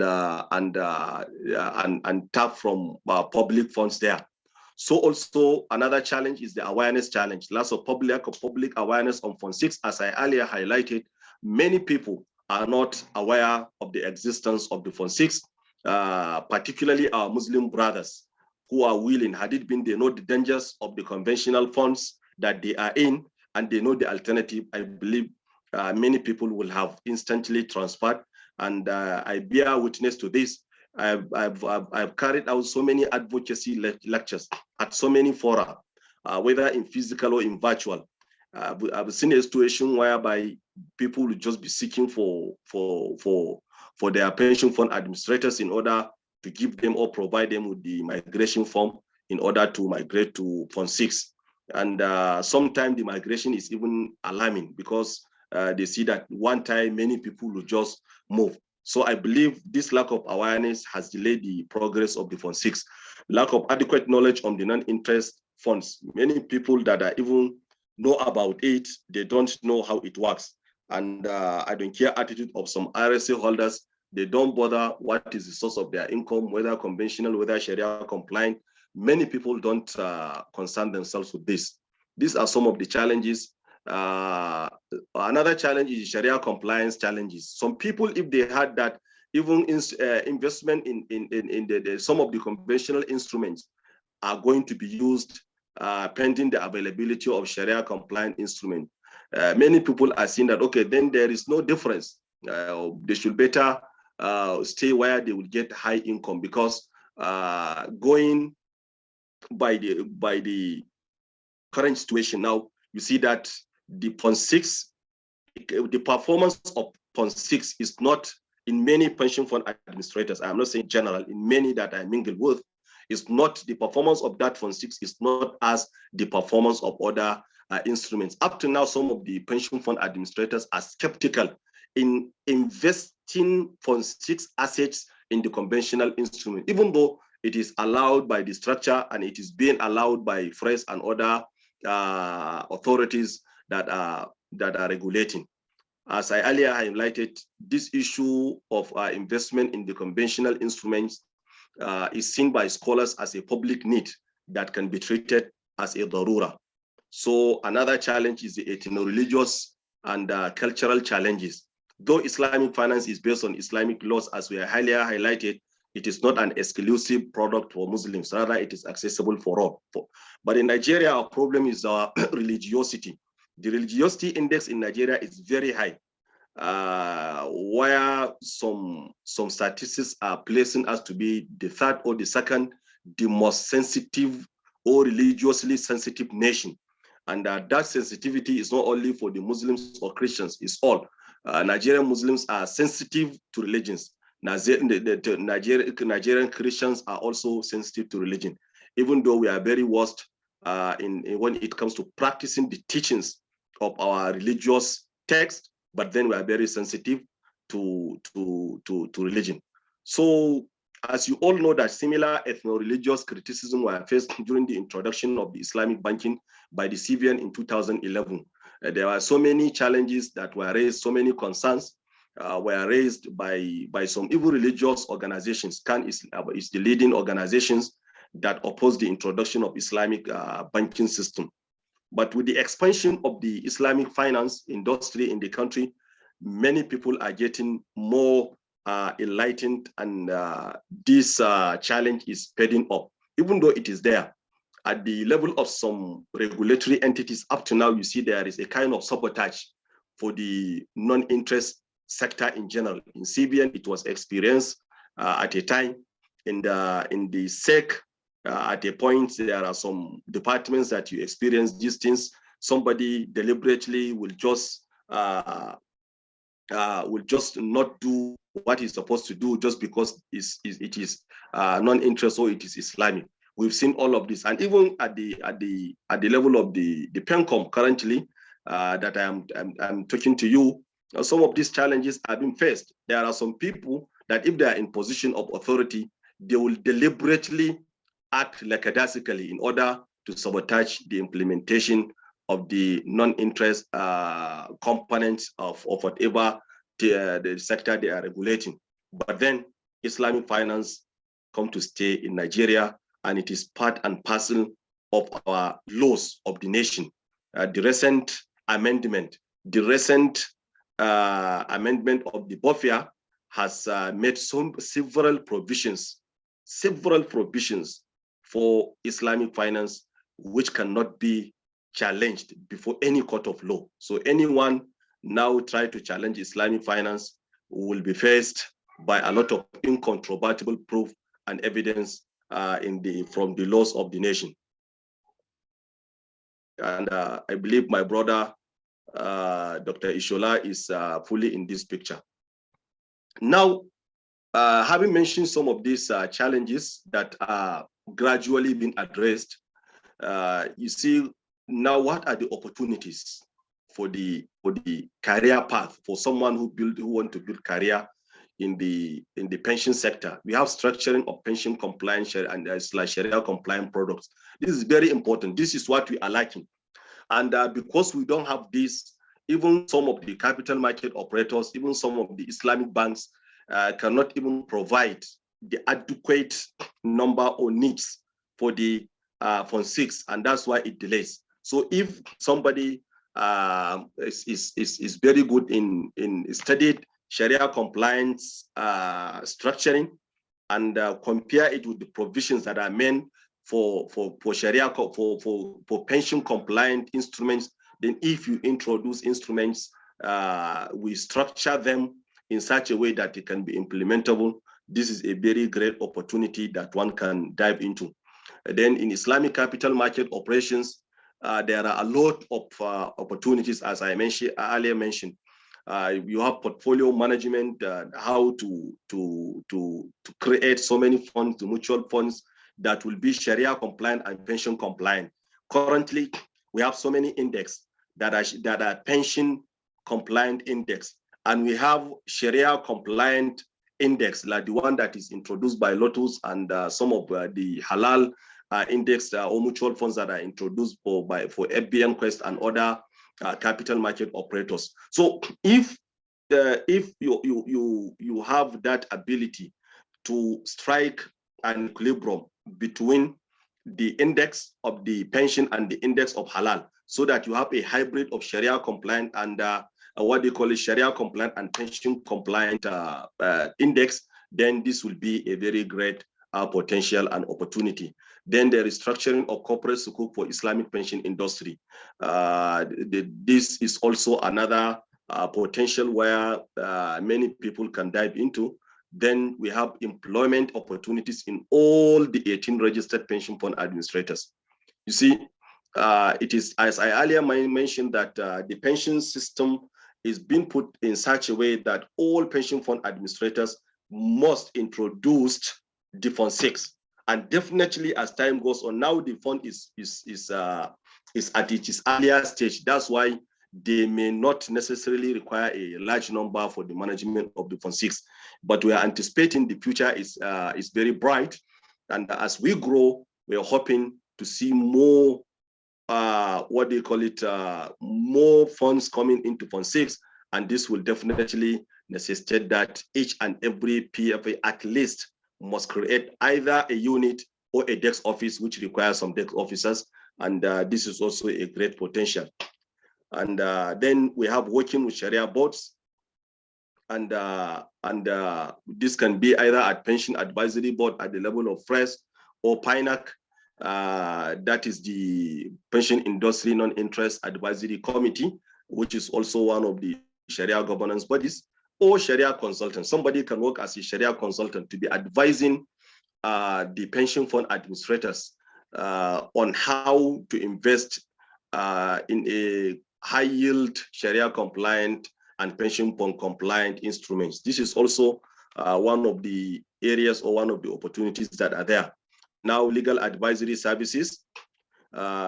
tap from public funds there. So also another challenge is the awareness challenge. Lots of public awareness on Fund 6, as I earlier highlighted. Many people are not aware of the existence of the Fund 6, particularly our Muslim brothers who are willing, had it been, they know the dangers of the conventional funds that they are in, and they know the alternative. I believe many people will have instantly transferred, and I bear witness to this. I've carried out so many advocacy lectures at so many fora, whether in physical or in virtual. I've seen a situation whereby people will just be seeking for their pension fund administrators in order to give them or provide them with the migration form in order to migrate to Fund 6. And sometimes the migration is even alarming, because they see that one time many people will just move. So I believe this lack of awareness has delayed the progress of the Fund 6. Lack of adequate knowledge on the non-interest funds. Many people that are even know about it, they don't know how it works. and I don't care attitude of some RSA holders. They don't bother what is the source of their income, whether conventional, whether Sharia compliant. Many people don't concern themselves with this. These are some of the challenges. Another challenge is Sharia compliance challenges. Some people, if they had that, even investment in some of the conventional instruments are going to be used pending the availability of Sharia compliant instrument. Many people are seeing that, okay, then there is no difference. They should better stay where they will get high income, because going by the current situation now, you see that the the performance of Pond 6 is not, in many pension fund administrators, I'm not saying general, in many that I mingle with, is not, the performance of that Fund 6 is not as the performance of other instruments. Up to now, some of the pension fund administrators are skeptical in investing Fund 6 assets in the conventional instrument, even though it is allowed by the structure and it is being allowed by FRES and other authorities that are regulating. As I earlier highlighted, this issue of investment in the conventional instruments is seen by scholars as a public need that can be treated as a darura. So another challenge is the ethno-religious and cultural challenges. Though Islamic finance is based on Islamic laws, as we are earlier highlighted, it is not an exclusive product for Muslims. Rather, it is accessible for all. But in Nigeria, our problem is our religiosity. The religiosity index in Nigeria is very high, where some statistics are placing us to be the third or the second, the most sensitive or religiously sensitive nation. And that sensitivity is not only for the Muslims or Christians, it's all. Nigerian Muslims are sensitive to religions. Nigerian Christians are also sensitive to religion, even though we are very worst when it comes to practicing the teachings of our religious text, but then we are very sensitive to religion. So, as you all know, that similar ethno-religious criticism were faced during the introduction of the Islamic banking by the CBN in 2011. There were so many challenges that were raised, so many concerns were raised by some even religious organizations. CAN is the leading organizations that oppose the introduction of Islamic banking system. But with the expansion of the Islamic finance industry in the country, many people are getting more enlightened, and this challenge is speeding up, even though it is there. At the level of some regulatory entities, up to now, you see there is a kind of sabotage for the non-interest sector in general. In CBN, it was experienced at a time. In the SEC, at a point, there are some departments that you experience these things. Somebody deliberately will just not do what he's supposed to do just because it is non-interest or it is Islamic. We've seen all of this, and even at the level of the PENCOM currently that I'm talking to you, some of these challenges have been faced. There are some people that if they are in position of authority, they will deliberately act lackadaisically in order to sabotage the implementation of the non-interest components of whatever the sector they are regulating. But then Islamic finance come to stay in Nigeria, and it is part and parcel of our laws of the nation. The recent amendment of the BOFIA has made several provisions for Islamic finance, which cannot be challenged before any court of law. So anyone now try to challenge Islamic finance will be faced by a lot of incontrovertible proof and evidence from the laws of the nation. And I believe my brother, Dr. Ishola, is fully in this picture. Now, having mentioned some of these challenges that are gradually being addressed, you see now what are the opportunities for the career path for someone who want to build career in the pension sector. We have structuring of pension compliance and Sharia compliant products. This is very important. This is what we are lacking, and because we don't have this, even some of the capital market operators, even some of the Islamic banks cannot even provide the adequate number or needs for the Fund 6, and that's why it delays. So if somebody is very good in studied Sharia compliance structuring and compare it with the provisions that are meant for Sharia for pension compliant instruments, then if you introduce instruments, we structure them in such a way that it can be implementable. This is a very great opportunity that one can dive into. Then in Islamic capital market operations, there are a lot of opportunities, as I earlier mentioned. You have portfolio management, how to create so many funds, the mutual funds that will be Sharia compliant and pension compliant. Currently, we have so many index that are pension compliant index, and we have Sharia compliant index, like the one that is introduced by Lotus and some of the halal index or mutual funds that are introduced for FBN Quest and other capital market operators. So if you have that ability to strike an equilibrium between the index of the pension and the index of halal, so that you have a hybrid of Sharia compliant and what they call it Sharia compliant and pension compliant index, then this will be a very great potential and opportunity. Then the restructuring of corporate sukuk for Islamic pension industry. This is also another potential where many people can dive into. Then we have employment opportunities in all the 18 registered pension fund administrators. You see, it is, as I earlier mentioned, that the pension system is being put in such a way that all pension fund administrators must introduce the Fund 6. And definitely as time goes on, now the fund is at its earlier stage. That's why they may not necessarily require a large number for the management of the Fund 6. But we are anticipating the future is very bright. And as we grow, we are hoping to see more, what they call it, more funds coming into Fund 6. And this will definitely necessitate that each and every PFA at least must create either a unit or a desk office, which requires some desk officers. And this is also a great potential. And then we have working with Sharia boards. And this can be either at Pension Advisory Board at the level of FRES or PINAC, that is the Pension Industry Non-Interest Advisory Committee, which is also one of the Sharia governance bodies, or Sharia consultant. Somebody can work as a Sharia consultant to be advising the pension fund administrators on how to invest in a high yield Sharia compliant and pension fund compliant instruments. This is also one of the areas or one of the opportunities that are there. Now, legal advisory services,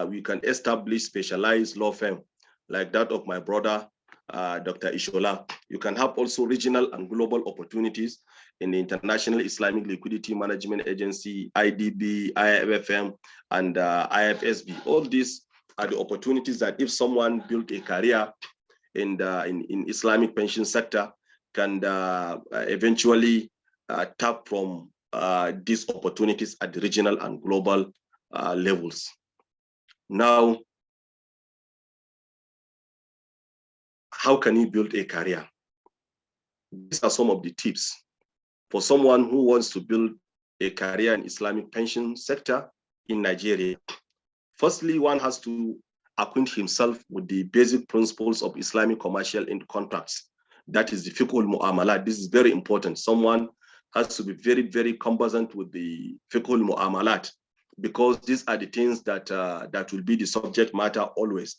we can establish specialized law firm like that of my brother, Dr. Ishola. You can have also regional and global opportunities in the International Islamic Liquidity Management Agency, IDB, IFFM, and IFSB. All these are the opportunities that if someone built a career in Islamic pension sector, can eventually tap from these opportunities at the regional and global levels. Now, how can you build a career? These are some of the tips for someone who wants to build a career in Islamic pension sector in Nigeria. Firstly, one has to acquaint himself with the basic principles of Islamic commercial contracts. That is the fiqhul mu'amalat. This is very important. Someone has to be very, very conversant with the fiqhul mu'amalat, because these are the things that that will be the subject matter always.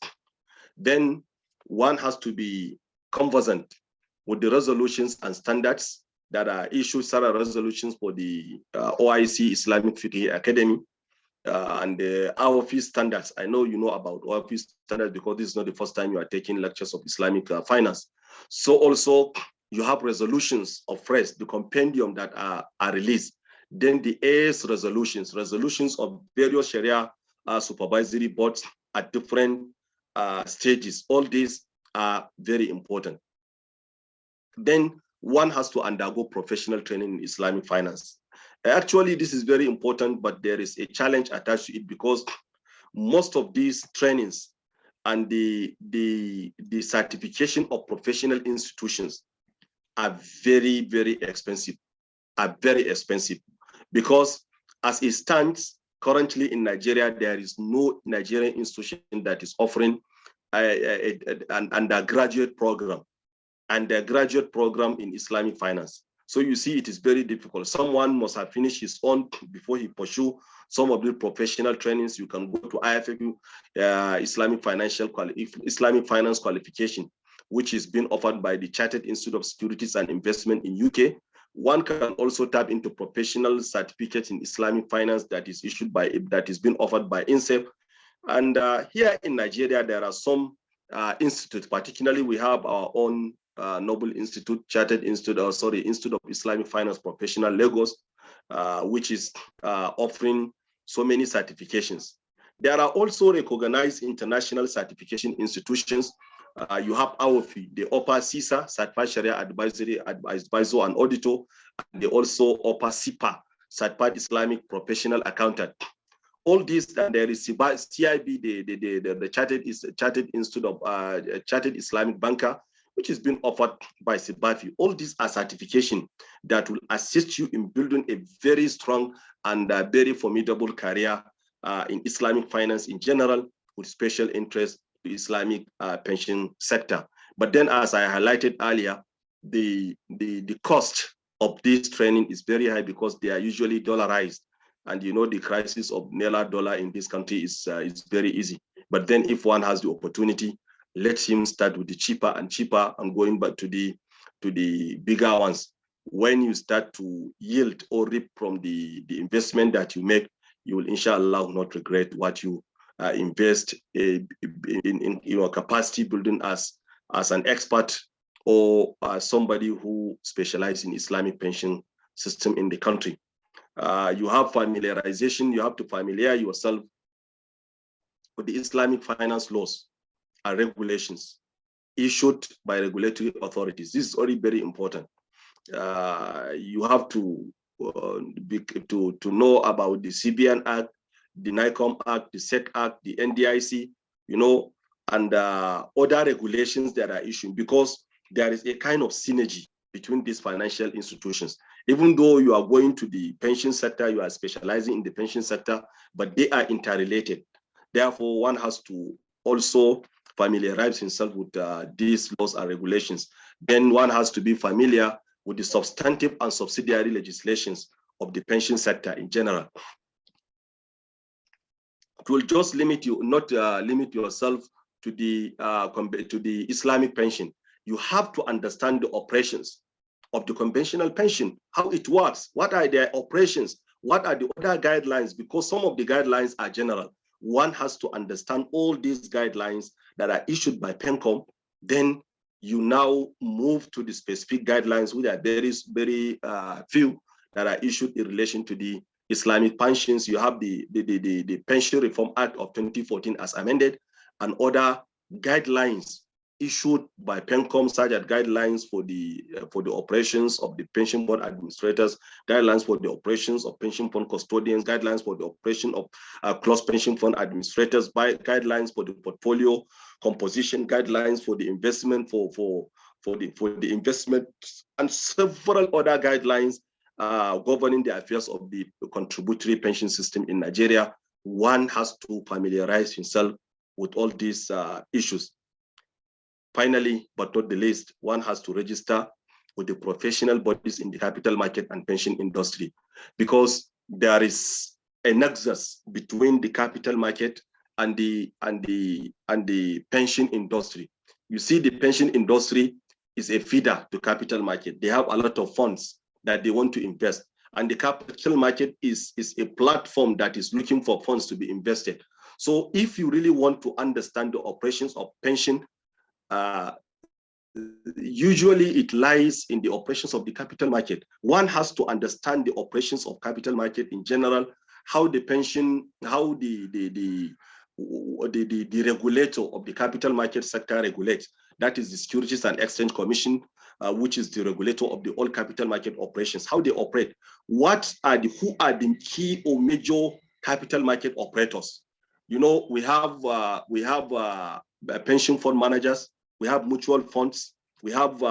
Then one has to be conversant with the resolutions and standards that are issued, SARA resolutions for the OIC Islamic Fiqh Academy, and the OIC standards. I know you know about OIC standards because this is not the first time you are taking lectures of Islamic finance. So also you have resolutions of FRES, the compendium that are released. Then the AS resolutions of various Sharia supervisory boards at different stages. All these are very important. Then one has to undergo professional training in Islamic finance. Actually, this is very important, but there is a challenge attached to it because most of these trainings and the certification of professional institutions are very, very expensive, because as it stands currently in Nigeria, there is no Nigerian institution that is offering an undergraduate program in Islamic finance. So you see, it is very difficult. Someone must have finished his own before he pursue some of the professional trainings. You can go to IFFU, Islamic Finance Qualification, which is being offered by the Chartered Institute of Securities and Investment in UK. One can also tap into professional certificates in Islamic finance that is being offered by INSEF. And here in Nigeria, there are some institutes. Particularly, we have our own Noble Institute, Institute of Islamic Finance Professional, Lagos, which is offering so many certifications. There are also recognized international certification institutions. You have AWOFI, the offer CISA, Certified Sharia Advisor and Auditor, and they also offer SIPA, Certified Islamic Professional Accountant. All this, and there is CIB, the Chartered Institute of Chartered Islamic Banker, which is being offered by SIBAFI. All these are certification that will assist you in building a very strong and very formidable career in Islamic finance in general, with special interest to Islamic pension sector. But then, as I highlighted earlier, the cost of this training is very high because they are usually dollarized. And you know, the crisis of naira dollar in this country is very easy. But then if one has the opportunity, let him start with the cheaper and going back to the bigger ones. When you start to yield or reap from the investment that you make, you will inshallah not regret what you invest in your capacity building as an expert or somebody who specializes in Islamic pension system in the country. You have familiarization, you have to familiarize yourself with the Islamic finance laws and regulations issued by regulatory authorities. This is already very important. You have to know about the CBN Act, the NICOM Act, the SEC Act, the NDIC, you know, and other regulations that are issued, because there is a kind of synergy between these financial institutions. Even though you are going to the pension sector, you are specializing in the pension sector, but they are interrelated. Therefore, one has to also familiarize himself with these laws and regulations. Then one has to be familiar with the substantive and subsidiary legislations of the pension sector in general. It will just limit you, not limit yourself to the Islamic pension. You have to understand the operations of the conventional pension, how it works, what are their operations, what are the other guidelines, because some of the guidelines are general. One has to understand all these guidelines that are issued by PENCOM. Then you now move to the specific guidelines, which are very, very few that are issued in relation to the Islamic pensions. You have the Pension Reform Act of 2014 as amended, and other guidelines issued by PENCOM, such as guidelines for the operations of the pension fund administrators, guidelines for the operations of pension fund custodians, guidelines for the operation of closed pension fund administrators, guidelines for the portfolio composition, guidelines for the investment for the investment, and several other guidelines governing the affairs of the contributory pension system in Nigeria. One has to familiarize himself with all these issues. Finally, but not the least, one has to register with the professional bodies in the capital market and pension industry, because there is a nexus between the capital market and the pension industry. You see, the pension industry is a feeder to capital market. They have a lot of funds that they want to invest, and the capital market is a platform that is looking for funds to be invested. So if you really want to understand the operations of pension, usually it lies in the operations of the capital market. One has to understand the operations of capital market in general, how the pension, how the regulator of the capital market sector regulates. That is the Securities and Exchange Commission, which is the regulator of the all capital market operations, how they operate. Who are the key or major capital market operators? You know, we have pension fund managers, we have mutual funds, we have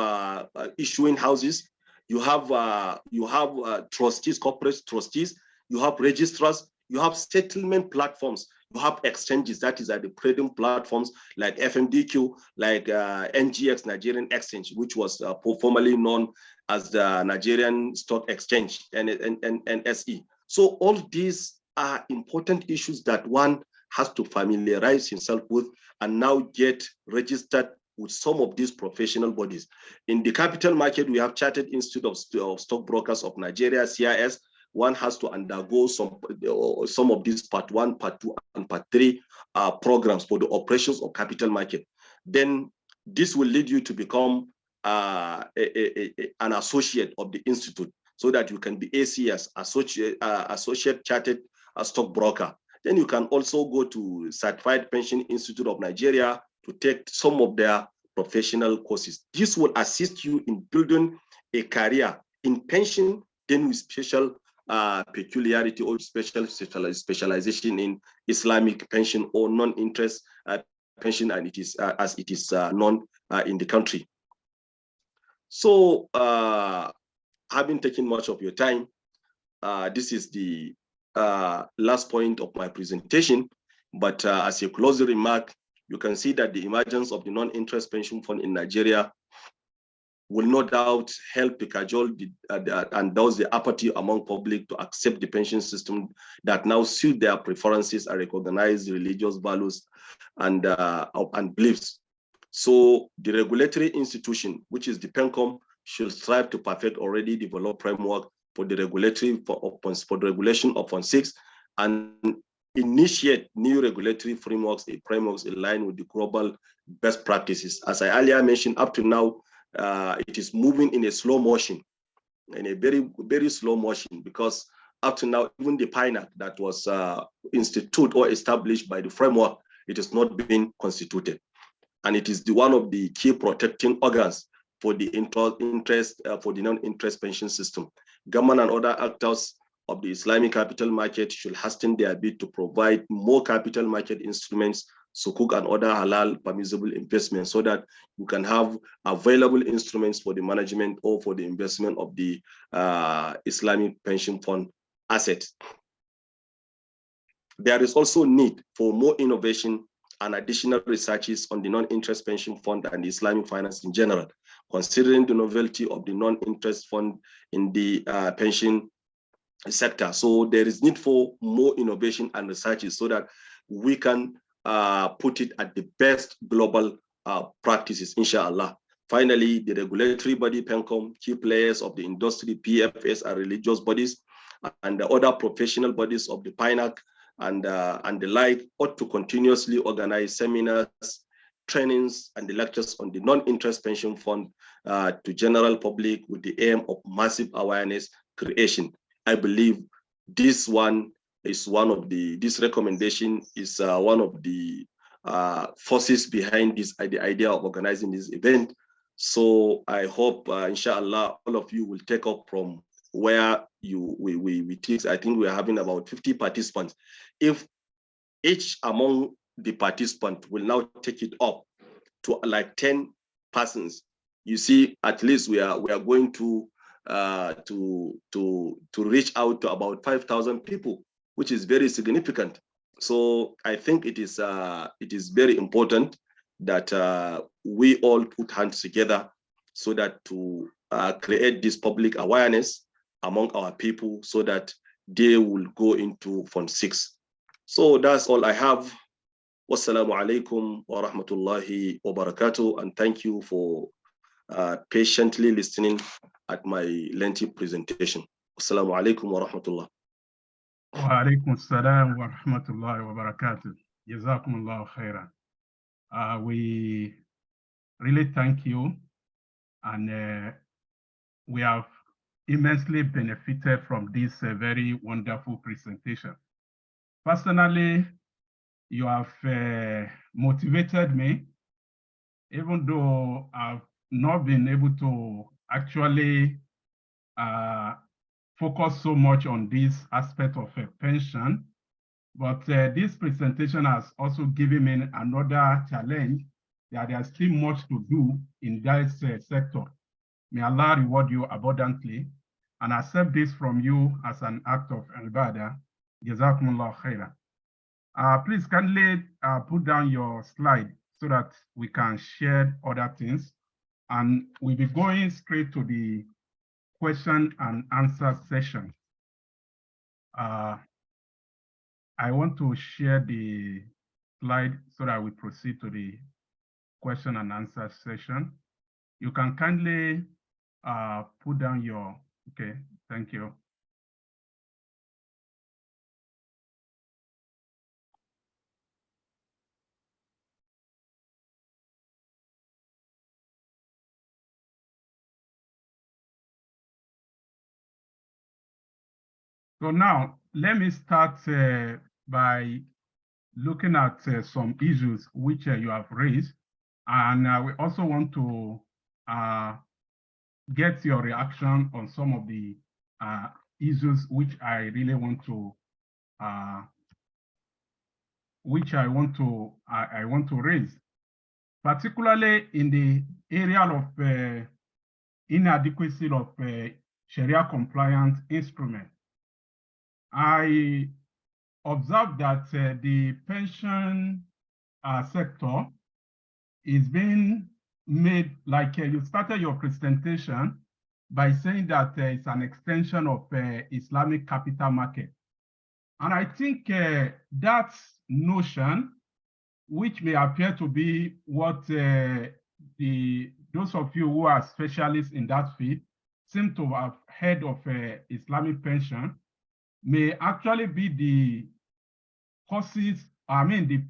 issuing houses, you have trustees, corporate trustees, you have registrars, you have settlement platforms, you have exchanges, that is at the trading platforms like FMDQ, like NGX, Nigerian Exchange, which was formerly known as the Nigerian Stock Exchange, and NSE. So all these are important issues that one has to familiarize himself with and now get registered with some of these professional bodies. In the capital market, we have Chartered Institute of Stockbrokers of Nigeria, CIS. One has to undergo some of these part 1, part 2, and part 3 programs for the operations of capital market. Then this will lead you to become an associate of the institute, so that you can be ACS, Associate Chartered Stockbroker. Then you can also go to Certified Pension Institute of Nigeria to take some of their professional courses. This will assist you in building a career in pension, then with special peculiarity or special specialization in Islamic pension or non-interest pension, and it is as it is known in the country. So, having taken much of your time, this is the last point of my presentation. But as a closing remark, you can see that the emergence of the non-interest pension fund in Nigeria will no doubt help cajole and thus the apathy among public to accept the pension system that now suit their preferences and recognize religious values and beliefs. So the regulatory institution, which is the PENCOM, should strive to perfect already developed framework for the regulation of Fund 6 and initiate new regulatory frameworks in line with the global best practices. As I earlier mentioned, up to now, it is moving in a slow motion, in a very, very slow motion, because up to now, even the PINAC that was instituted or established by the framework, it has not been constituted. And it is one of the key protecting organs for the non-interest pension system. Government and other actors of the Islamic capital market should hasten their bid to provide more capital market instruments, sukuk and other halal permissible investments, so that you can have available instruments for the management or for the investment of the Islamic pension fund assets. There is also need for more innovation and additional researches on the non-interest pension fund and Islamic finance in general, considering the novelty of the non-interest fund in the pension sector. So there is need for more innovation and researches so that we can put it at the best global practices, inshallah. Finally, the regulatory body, PENCOM, key players of the industry, PFS, and religious bodies, and the other professional bodies of the PINAC and the like ought to continuously organize seminars, trainings, and the lectures on the non-interest pension fund to general public with the aim of massive awareness creation. I believe this one is this recommendation is one of the forces behind the idea of organizing this event. So I hope, inshallah, all of you will take up from where we teach. I think we're having about 50 participants. If each among the participants will now take it up to like 10 persons, you see, at least we are going to reach out to about 5,000 people, which is very significant. So I think it is very important that we all put hands together so that to create this public awareness among our people so that they will go into Fund 6. So that's all I have. Wassalamu alaikum wa rahmatullahi wa barakatuh, and thank you for patiently listening at my lengthy presentation. Wassalamu alaikum wa rahmatullah. Wa alaikum assalam wa rahmatullahi wa barakatuh. Jazakumullahu khairan. We really thank you, and we have immensely benefited from this very wonderful presentation. Personally, you have motivated me, even though I've not been able to actually focus so much on this aspect of a pension. But this presentation has also given me another challenge that there's still much to do in this sector. May Allah reward you abundantly and accept this from you as an act of ibadah. Jazakumullah khairan. Please kindly put down your slide so that we can share other things. And we'll be going straight to the question and answer session. I want to share the slide so that we proceed to the question and answer session. You can kindly put down your, okay, thank you. So now let me start by looking at some issues which you have raised. And we also want to get your reaction on some of the issues which I really want to I want to raise, particularly in the area of inadequacy of Sharia compliant instrument. I observed that the pension sector is being made, like you started your presentation by saying that it's an extension of Islamic capital market. And I think that notion, which may appear to be what those of you who are specialists in that field seem to have heard of Islamic pension, may actually be the causes, the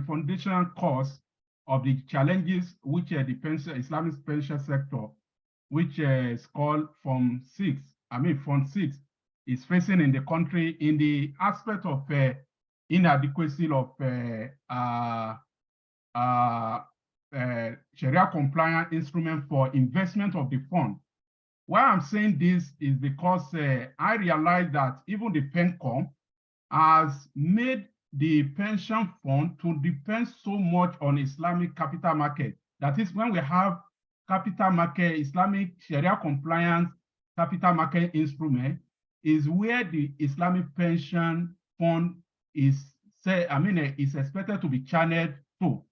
foundational cause of the challenges which the Islamic pension sector, which is called Fund 6, is facing in the country in the aspect of inadequacy of Sharia compliant instrument for investment of the fund. Why I'm saying this is because I realize that even the PENCOM has made the pension fund to depend so much on Islamic capital market. That is, when we have capital market, Islamic Sharia compliance capital market instrument, is where the Islamic pension fund is expected to be channeled to.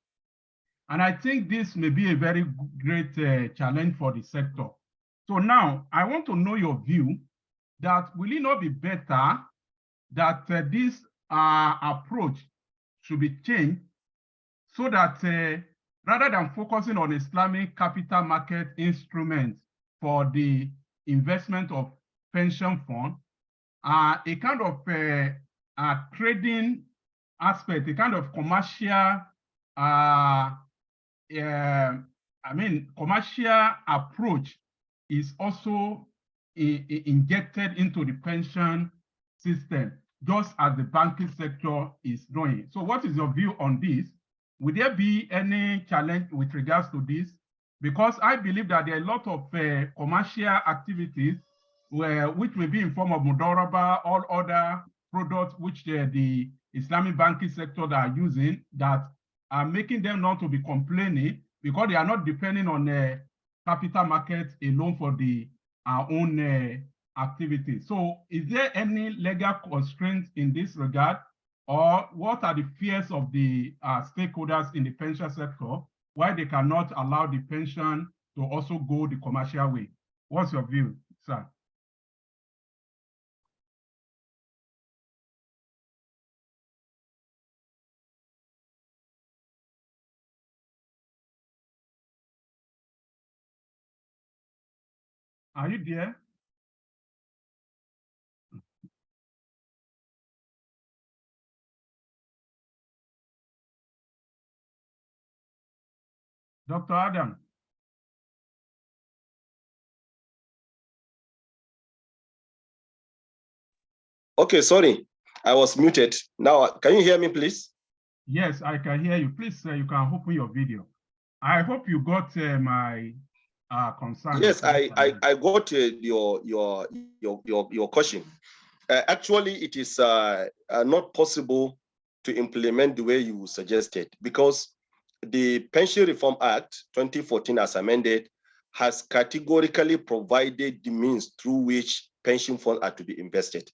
And I think this may be a very great challenge for the sector. So now I want to know your view that will it not be better that this approach should be changed so that rather than focusing on Islamic capital market instruments for the investment of pension fund, a kind of trading aspect, a kind of commercial, commercial approach is also injected into the pension system, just as the banking sector is doing. So what is your view on this? Would there be any challenge with regards to this? Because I believe that there are a lot of commercial activities which may be in form of Mudoraba, all other products which the Islamic banking sector are using that are making them not to be complaining because they are not depending on the capital market alone for our own activity. So is there any legal constraints in this regard, or what are the fears of the stakeholders in the pension sector, why they cannot allow the pension to also go the commercial way? What's your view, sir? Are you there? Dr. Adam? Okay, sorry, I was muted. Now, can you hear me, please? Yes, I can hear you. Please, you can open your video. I hope you got my concern. Yes, I got your question. Actually, it is not possible to implement the way you suggested, because the Pension Reform Act 2014, as amended, has categorically provided the means through which pension funds are to be invested,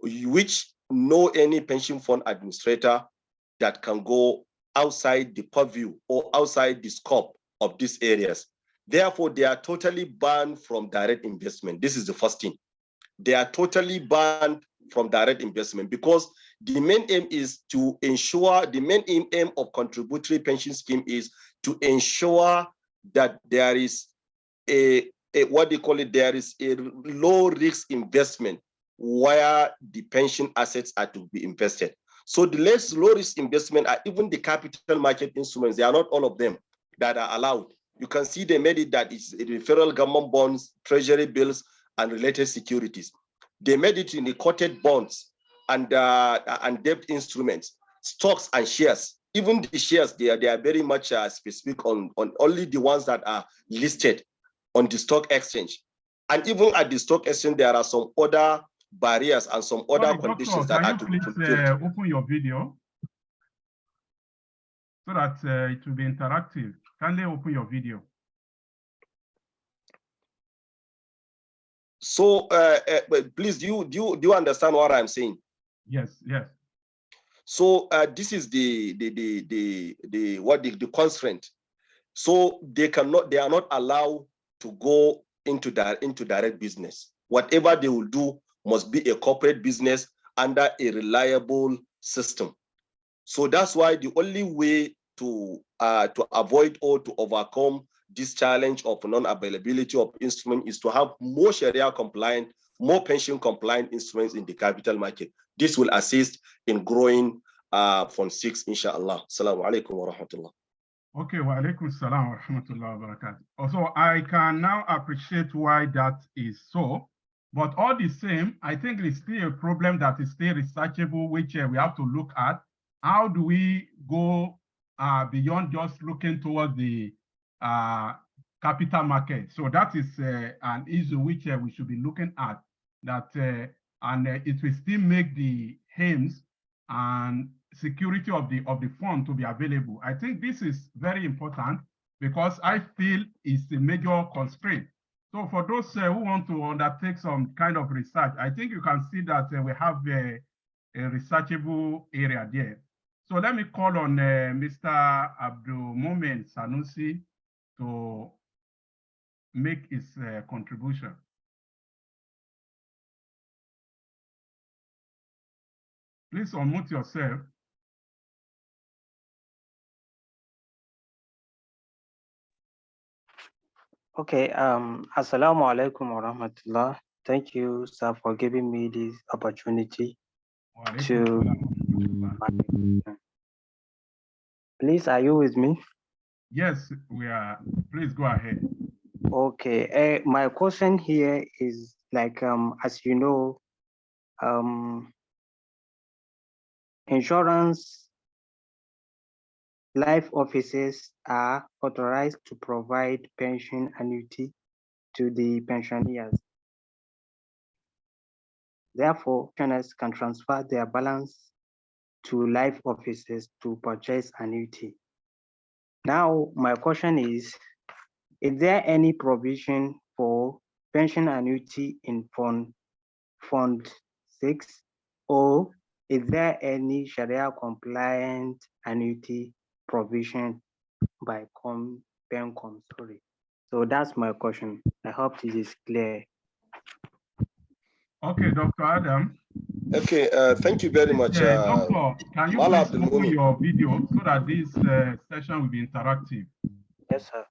which no any pension fund administrator that can go outside the purview or outside the scope of these areas. Therefore, they are totally banned from direct investment. This is the first thing. They are totally banned from direct investment, because the main aim is to ensure, the main aim of contributory pension scheme is to ensure that there is a what they call it, there is a low risk investment where the pension assets are to be invested. So the less low risk investment are even the capital market instruments. They are not all of them that are allowed. You can see they made it that it's the federal government bonds, treasury bills, and related securities. They made it in the quoted bonds and debt instruments, stocks and shares. Even the shares, they are very much specific on only the ones that are listed on the stock exchange. And even at the stock exchange, there are some other barriers and some other conditions that are to be fulfilled. Can you please open your video so that it will be interactive? Kindly open your video. So please, do you understand what I'm saying? Yes, yes. So this is the constraint. So they are not allowed to go into direct business. Whatever they will do must be a corporate business under a reliable system. So that's why the only way to avoid or to overcome this challenge of non-availability of instruments is to have more Sharia compliant, more pension compliant instruments in the capital market. This will assist in growing Fund 6, inshallah. Assalamu alaikum wa rahmatullah. Okay, wa alaikum salam wa rahmatullah wa barakatuh. Also, I can now appreciate why that is so, but all the same, I think it's still a problem that is still researchable, which we have to look at. How do we go beyond just looking towards the capital market? So that is an issue which we should be looking at, that and it will still make the aims and security of the fund to be available. I think this is very important, because I feel it's a major constraint. So for those who want to undertake some kind of research, I think you can see that we have a researchable area there. So let me call on Mr. Abdul Momen Sanusi to make his contribution. Please unmute yourself. Okay, Assalamu alaikum wa rahmatullah. Thank you, sir, for giving me this opportunity to. Please, are you with me? Yes, we are. Please go ahead. Okay, my question here is like, as you know, insurance life offices are authorized to provide pension annuity to the pensioners. Therefore, pensioners can transfer their balance to life offices to purchase annuity. Now, my question is there any provision for pension annuity in Fund 6, or is there any Sharia compliant annuity provision by PENCOM? Sorry. So that's my question. I hope this is clear. Okay, Dr. Adam. Okay, thank you very much. Doctor, can you please open your video so that this session will be interactive? Yes, sir.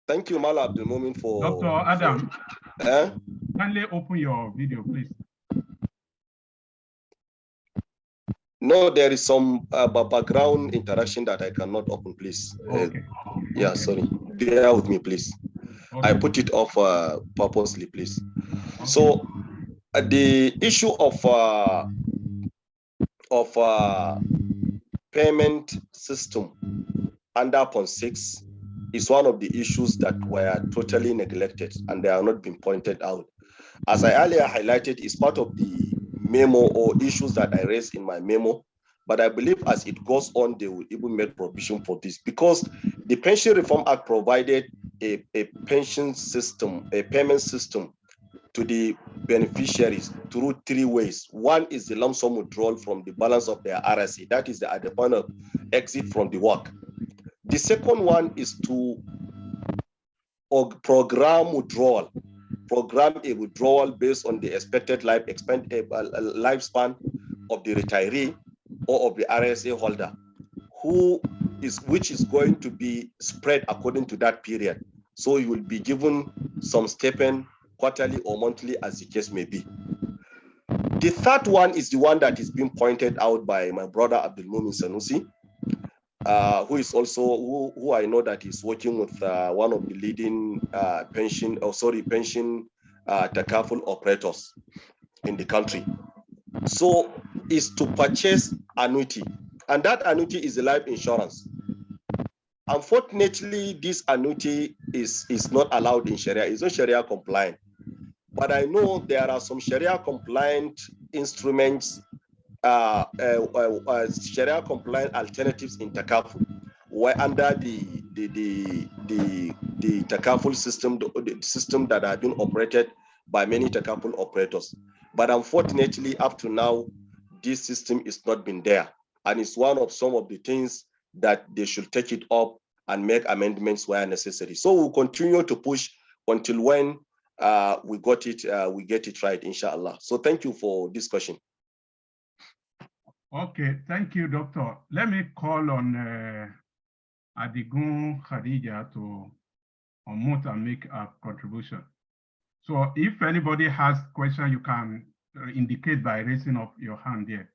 Thank you, Mala Abdul Mumin, for... Dr. Adam, kindly open your video, please. No, there is some background interaction that I cannot open, please. Okay. Yeah, sorry. Bear with me, please. Okay. I put it off purposely, please. Okay. So the issue of payment system under point 6 is one of the issues that were totally neglected and they are not being pointed out. As I earlier highlighted, is part of the memo or issues that I raised in my memo, but I believe as it goes on, they will even make provision for this because the Pension Reform Act provided a pension system, a payment system to the beneficiaries through 3 ways. One is the lump sum withdrawal from the balance of their RSA. That is at the point of exit from the work. The second one is to program a withdrawal based on the expected lifespan of the retiree or of the RSA holder, which is going to be spread according to that period. So you will be given some stipend quarterly or monthly as the case may be. The third one is the one that is being pointed out by my brother Abdul Mumin Sanusi, who is also who I know that is working with one of the leading pension takaful operators in the country. So is to purchase annuity, and that annuity is a life insurance. Unfortunately, this annuity is not allowed in Sharia. It's not Sharia compliant. But I know there are some Sharia compliant instruments, Sharia compliant alternatives in takaful, where under the takaful system, the system that have been operated by many takaful operators. But unfortunately, up to now, this system is not been there. And it's one of some of the things that they should take it up and make amendments where necessary. So we'll continue to push until when we get it right, inshallah. So thank you for this question. Okay, thank you, Doctor. Let me call on Adigun Khadija to unmute and make a contribution. So if anybody has question, you can indicate by raising up your hand there.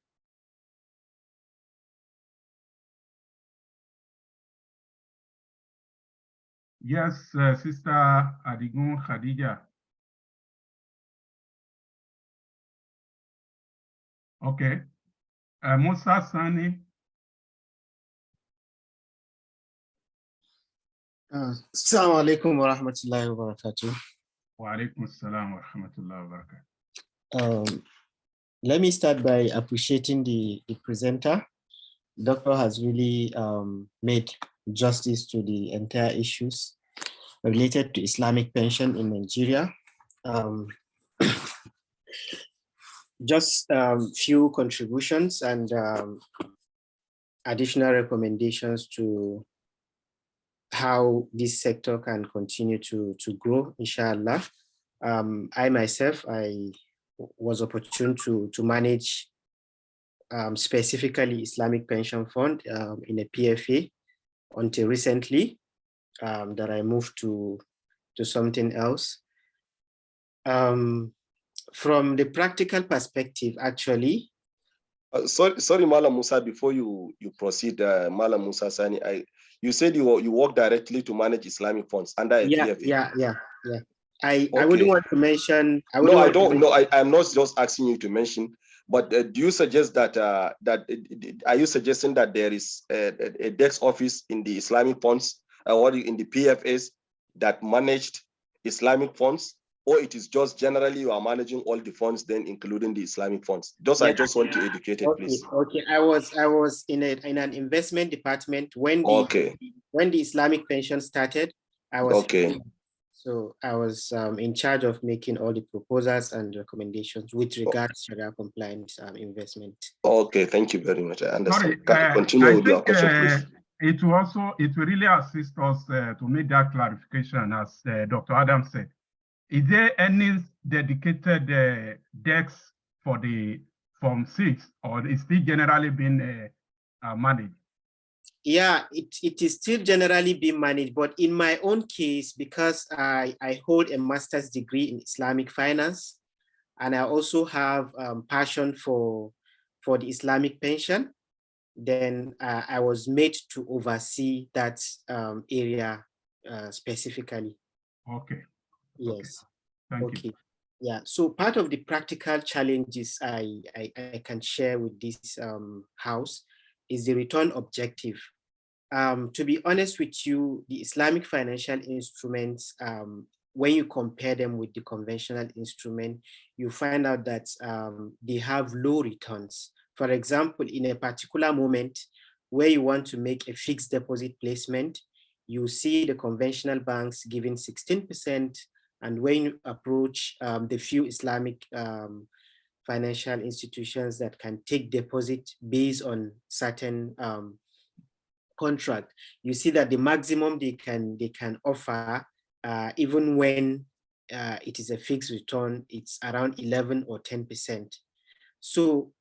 Yes, Sister Adigun Khadija. Okay. Musa Sani. Assalamu alaikum wa rahmatullahi wa barakatuh. Wa alaikum assalam wa rahmatullahi wa barakatuh. Let me start by appreciating the presenter. Doctor has really made justice to the entire issues related to Islamic pension in Nigeria. Just few contributions and additional recommendations to how this sector can continue to grow, inshallah. I myself, I was opportune to manage specifically Islamic Pension Fund in a PFA until recently that I moved to something else. From the practical perspective, actually. Sorry, Malam Musa, before you proceed, Malam Musa Sani, you said you work directly to manage Islamic funds under a PFA. Yeah. I wouldn't want to mention. I'm not just asking you to mention, but do you suggest that are you suggesting that there is a desk office in the Islamic funds or in the PFAs that managed Islamic funds, or it is just generally you are managing all the funds, then including the Islamic funds? I just want to educate it, please. Okay. I was in an investment department when the Islamic pension started. I was So I was in charge of making all the proposals and recommendations with regards to Sharia compliant investment. Okay, thank you very much. I understand. Sorry, continue with your question, please. It will really assist us to make that clarification, as Dr. Adam said. Is there any dedicated decks for the Form 6, or is it generally being managed? Yeah, it is still generally being managed, but in my own case, because I hold a master's degree in Islamic finance, and I also have passion for the Islamic pension, then I was made to oversee that area specifically. Okay. Yes. Thank you. Yeah. So part of the practical challenges I can share with this house is the return objective. To be honest with you, the Islamic financial instruments, when you compare them with the conventional instrument, you find out that they have low returns. For example, in a particular moment where you want to make a fixed deposit placement, you see the conventional banks giving 16%, and when you approach the few Islamic financial institutions that can take deposit based on certain contract, you see that the maximum they can offer, even when it is a fixed return, it's around 11 or 10%. So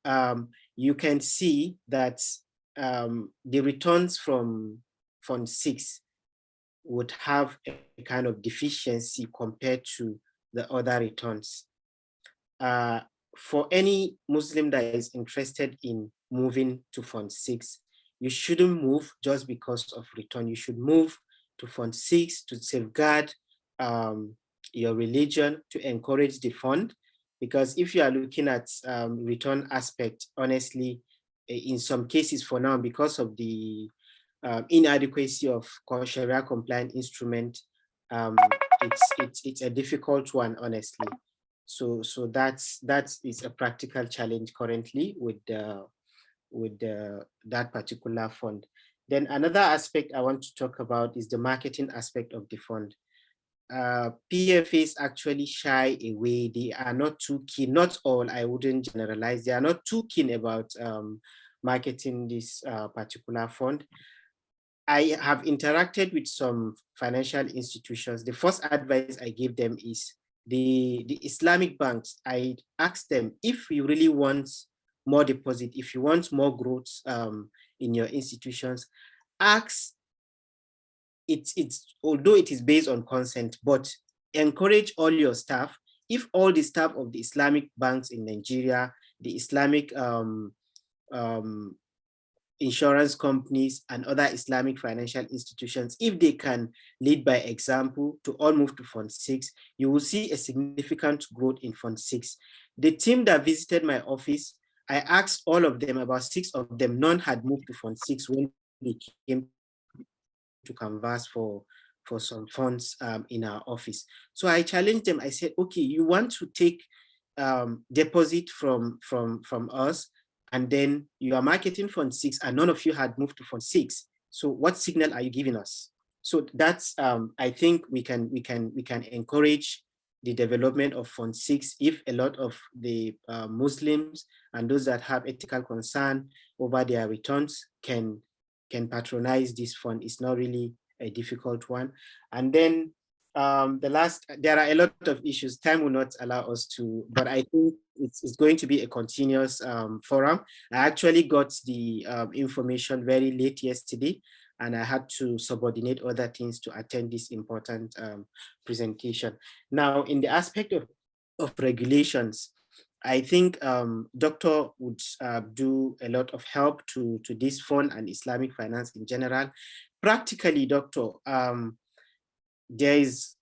you can see that the returns from Fund 6 would have a kind of deficiency compared to the other returns. For any Muslim that is interested in moving to Fund 6, you shouldn't move just because of return. You should move to Fund 6 to safeguard your religion, to encourage the fund. Because if you are looking at return aspect, honestly, in some cases for now, because of the inadequacy of Sharia compliant instrument, it's a difficult one, honestly. So that is a practical challenge currently with that particular fund. Then another aspect I want to talk about is the marketing aspect of the fund. PFAs actually shy away. They are not too keen, not all, I wouldn't generalize. They are not too keen about marketing this particular fund. I have interacted with some financial institutions. The first advice I give them is the Islamic banks. I ask them, if you really want more deposit, if you want more growth in your institutions, ask, although it is based on consent, but encourage all your staff. If all the staff of the Islamic banks in Nigeria, the Islamic insurance companies and other Islamic financial institutions, if they can lead by example to all move to Fund 6, you will see a significant growth in Fund 6. The team that visited my office, I asked all of them, about 6 of them, none had moved to Fund 6 when they came to canvass for some funds in our office. So I challenged them. I said, okay, you want to take deposit from us, and then you are marketing Fund 6, and none of you had moved to Fund 6. So what signal are you giving us? So that's I think we can encourage the development of Fund 6 if a lot of the Muslims and those that have ethical concern over their returns can patronize this fund. It's not really a difficult one. And then there are a lot of issues. Time will not allow us to, but I think it's going to be a continuous forum. I actually got the information very late yesterday, and I had to subordinate other things to attend this important presentation. Now, in the aspect of regulations, I think Doctor would do a lot of help to this fund and Islamic finance in general. Practically, Doctor, there is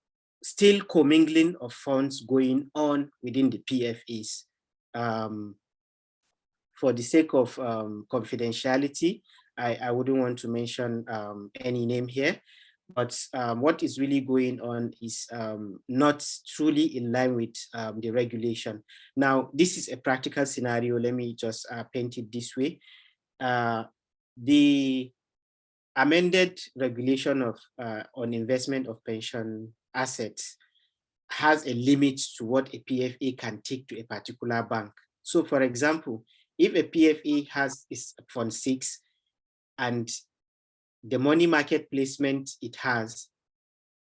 still commingling of funds going on within the PFAs. For the sake of confidentiality, I wouldn't want to mention any name here, but what is really going on is not truly in line with the regulation. Now, this is a practical scenario. Let me just paint it this way. The amended regulation of on investment of pension assets has a limit to what a PFA can take to a particular bank. So, for example, if a PFA has its Fund 6 and the money market placement it has,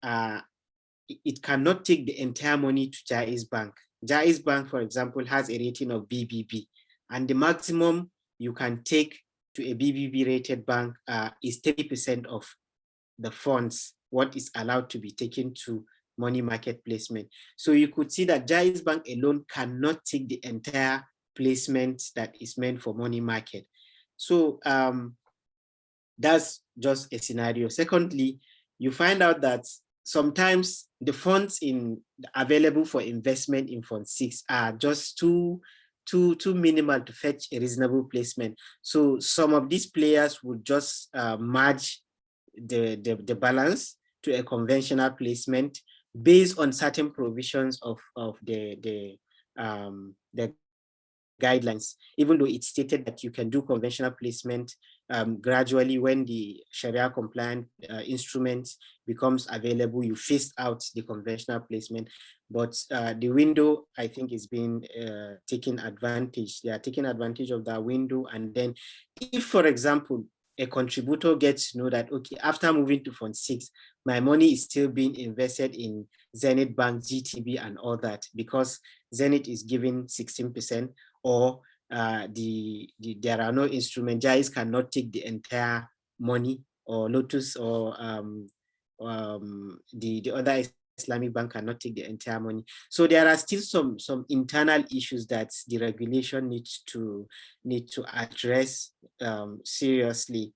it cannot take the entire money to Jaiz Bank. Jaiz Bank, for example, has a rating of BBB, and the maximum you can take to a BBB rated bank is 30% of the funds, what is allowed to be taken to money market placement. So you could see that Jaiz Bank alone cannot take the entire placement that is meant for money market. So that's just a scenario. Secondly, you find out that sometimes the funds available for investment in Fund 6 are just too too minimal to fetch a reasonable placement. So some of these players would just merge the balance to a conventional placement based on certain provisions of the guidelines, even though it's stated that you can do conventional placement gradually. When the Sharia compliant instruments becomes available, you phase out the conventional placement. But the window, I think, is being taken advantage. They are taking advantage of that window. And then if, for example, a contributor gets to know that, okay, after moving to Fund 6, my money is still being invested in Zenith Bank, GTB, and all that, because Zenith is giving 16%, or there are no instruments. Jais cannot take the entire money, or Lotus, or the other Islamic bank cannot take the entire money. So there are still some internal issues that the regulation needs to address seriously.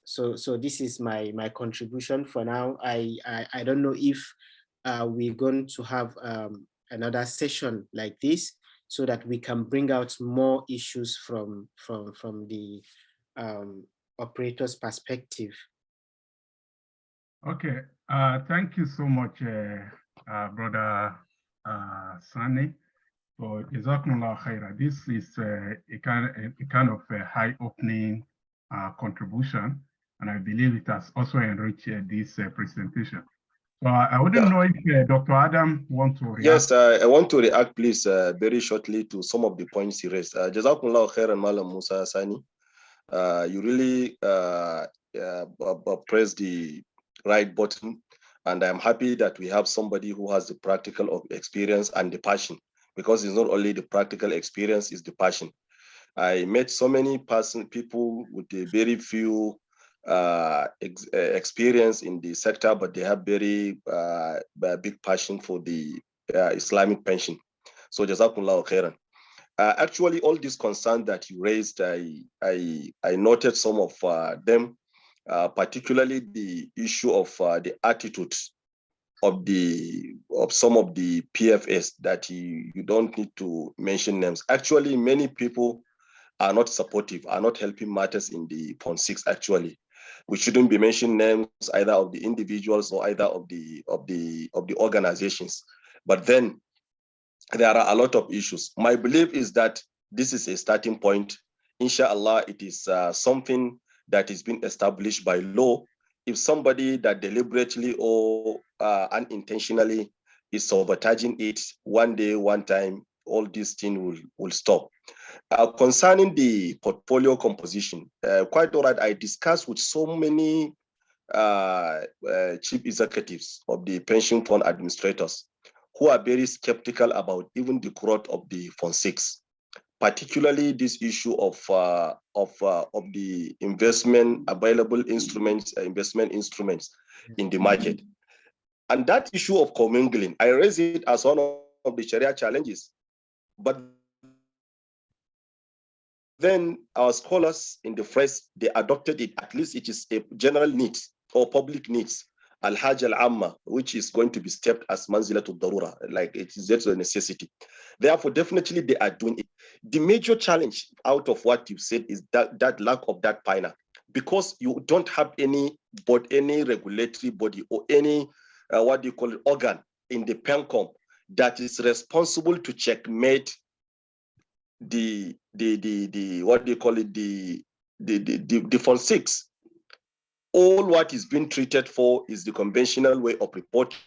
So this is my contribution for now. I don't know if we're going to have another session like this, so that we can bring out more issues from the operator's perspective. Okay, thank you so much, Brother Sani, for Jazakumullah Khaira. This is a kind of a high-opening contribution, and I believe it has also enriched this presentation. So I wouldn't know if Dr. Adam wants to react. Yes, I want to react, please, very shortly to some of the points he raised. Jazakumullah Khairan, Malam Musa Sani. You really pressed the right button, and I'm happy that we have somebody who has the practical experience and the passion, because it's not only the practical experience, it's the passion. I met so many people with a very few experience in the sector, but they have very big passion for the Islamic pension. So Jazakumullah Khairan. Actually, all these concerns that you raised, I noted some of them, particularly the issue of the attitude of some of the PFS that you don't need to mention names. Actually, many people are not supportive, are not helping matters in the Fund 6. Actually, we shouldn't be mentioning names either of the individuals or either of the organizations. But then there are a lot of issues. My belief is that this is a starting point. Inshallah, it is something that is being established by law. If somebody that deliberately or unintentionally is sabotaging it, one day, one time, all these things will stop. Concerning the portfolio composition, quite all right, I discussed with so many chief executives of the pension fund administrators who are very skeptical about even the growth of the Fund 6, particularly this issue of the investment available instruments, investment instruments in the market. And that issue of commingling, I raise it as one of the Sharia challenges. But then our scholars in the first, they adopted it. At least it is a general needs or public needs. Al-Hajj al-Amma, which is going to be stepped as manzilatul darura, like it is just a necessity. Therefore, definitely they are doing it. The major challenge out of what you said is that lack of that pioneer, because you don't have any regulatory body or any organ in the PENCOM that is responsible to checkmate the Fund 6. All what is being treated for is the conventional way of reporting.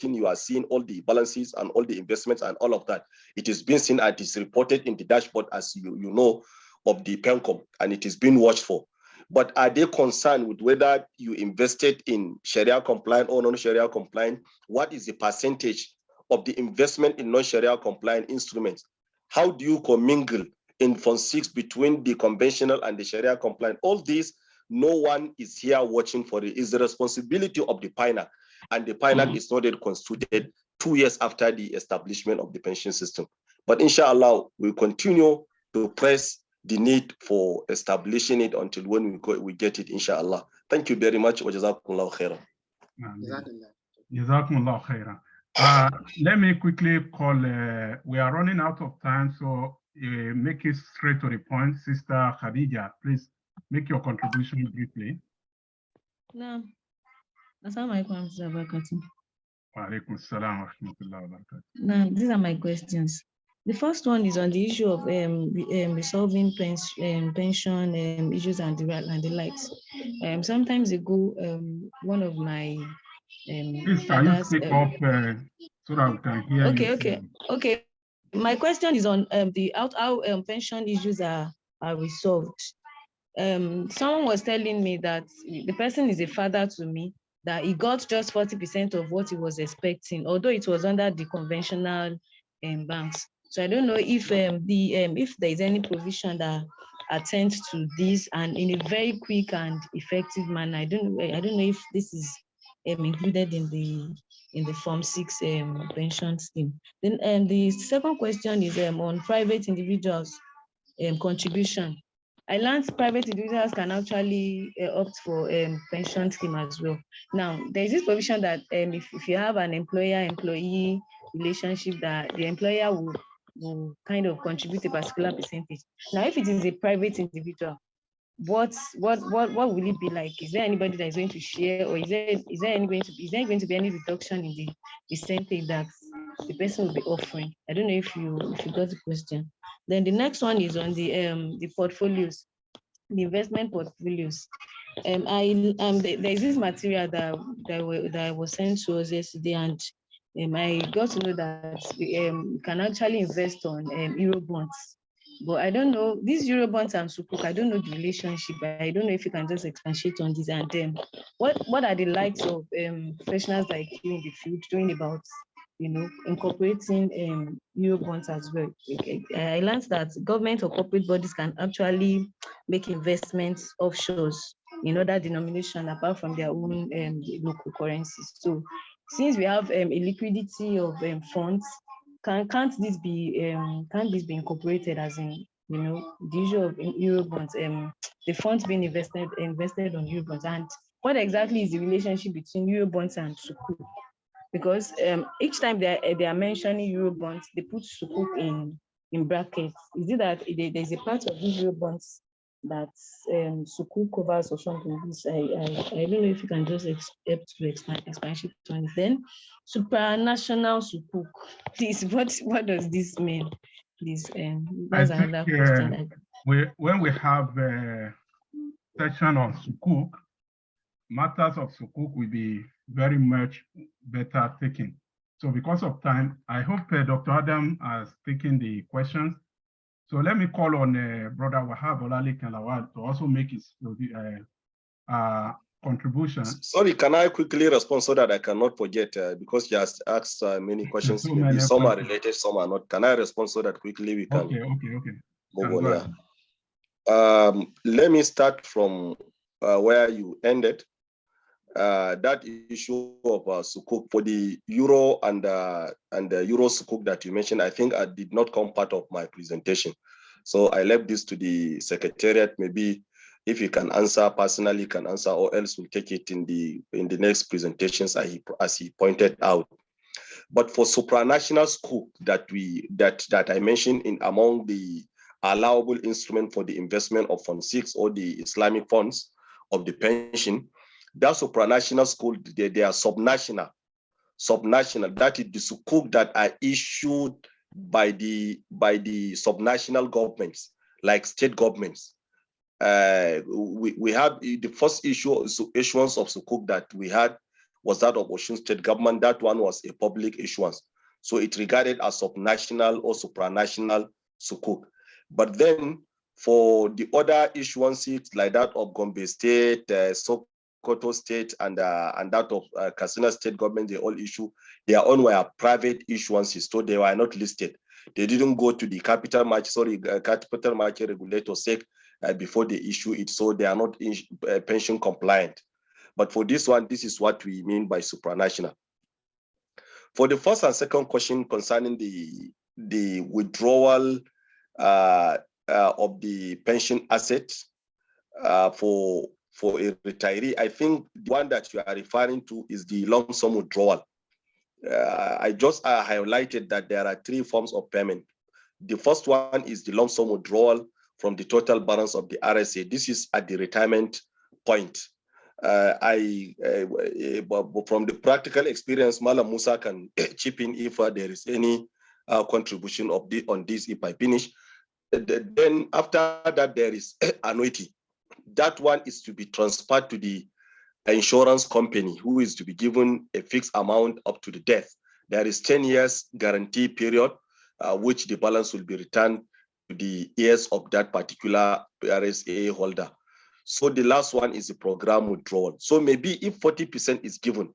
You are seeing all the balances and all the investments and all of that. It is being seen and it is reported in the dashboard, as you know, of the PENCOM, and it is being watched for. But are they concerned with whether you invested in Sharia compliant or non-Sharia compliant? What is the percentage of the investment in non-Sharia compliant instruments? How do you commingle in Fund 6 between the conventional and the Sharia compliant? All these, no one is here watching for it. It's the responsibility of the pioneer, and the pioneer is not yet constituted 2 years after the establishment of the pension system. But inshallah, we continue to press the need for establishing it until when we get it, inshallah. Thank you very much. Wa jazakumullahu khairan. Jazakumullah khairan. Let me quickly call, we are running out of time, so make it straight to the point. Sister Khadija, please make your contribution briefly. No. Assalamualaikum warahmatullahi wabarakatuh. Walaikum salam wa rahmatullahi wa barakatuh. Now, these are my questions. The first one is on the issue of resolving pension issues and the likes. Sometimes ago, one of my Please, can you speak up so that we can hear you? Okay. My question is on how pension issues are resolved. Someone was telling me that the person is a father to me, that he got just 40% of what he was expecting, although it was under the conventional banks. So I don't know if if there is any provision that attends to this and in a very quick and effective manner. I don't know if this is included in the Form 6 pension scheme. Then the second question is on private individuals contribution. I learned private individuals can actually opt for pension scheme as well. Now, there is this provision that if you have an employer-employee relationship, that the employer will kind of contribute a particular percentage. Now, if it is a private individual, what will it be like? Is there anybody that is going to share, or is there going to be any reduction in the percentage that the person will be offering? I don't know if you got the question. Then the next one is on the portfolios, the investment portfolios. There is this material that was sent to us yesterday, and I got to know that you can actually invest on Euro bonds. But I don't know, these Euro bonds and Sukuk, I don't know the relationship. I don't know if you can just expatiate on this. And what are the likes of professionals like you in the field doing about incorporating Euro bonds as well? I learned that government or corporate bodies can actually make investments offshores in other denomination apart from their own local currencies. So since we have a liquidity of funds, can't this be incorporated, as in the issue of Euro bonds, the funds being invested on Euro bonds? And what exactly is the relationship between Euro bonds and Sukuk? Because each time they are mentioning Euro bonds, they put Sukuk in brackets. Is it that there's a part of these Euro bonds that Sukuk covers or something? I don't know if you can just help to expand on it. Then supranational Sukuk. Please, what does this mean? Please, that's another question. When we have a section on Sukuk, matters of Sukuk will be very much better taken. So because of time, I hope Dr. Adam has taken the questions. So let me call on Brother Wahab Olalekan Lawal to also make his contribution. Sorry, can I quickly respond so that I cannot forget, because he has asked many questions. So maybe some are related, some are not. Can I respond so that quickly we can move on? Yeah. Let me start from where you ended. That issue of Sukuk for the Euro and the Euro Sukuk that you mentioned, I think I did not come part of my presentation. So I left this to the Secretariat. Maybe if you can answer personally, can answer, or else we'll take it in the next presentations as he pointed out. But for supranational Sukuk that I mentioned in among the allowable instrument for the investment of Fund 6 or the Islamic funds of the pension, that supranational school, they are subnational. That is the sukuk that are issued by the subnational governments, like state governments. We have the first issuance of sukuk that we had was that of Osun State government. That one was a public issuance, so it regarded as subnational or supranational sukuk. But then for the other issuances like that of Gombe State, Sokoto State, and that of Katsina State government, they all issue their own were private issuances, so they were not listed. They didn't go to the capital market regulator SEC before they issue it, so they are not pension compliant. But for this one, this is what we mean by supranational. For the first and second question concerning the withdrawal of the pension asset for a retiree, I think the one that you are referring to is the lump sum withdrawal. I just highlighted that there are 3 forms of payment. The first one is the lump sum withdrawal from the total balance of the RSA. This is at the retirement point. From the practical experience, Malam Musa can chip in if there is any contribution on this if I finish. Then after that, there is annuity. That one is to be transferred to the insurance company, who is to be given a fixed amount up to the death. There is 10 years guarantee period, which the balance will be returned to the heirs of that particular RSA holder. So the last one is the program withdrawal. So maybe if 40% is given,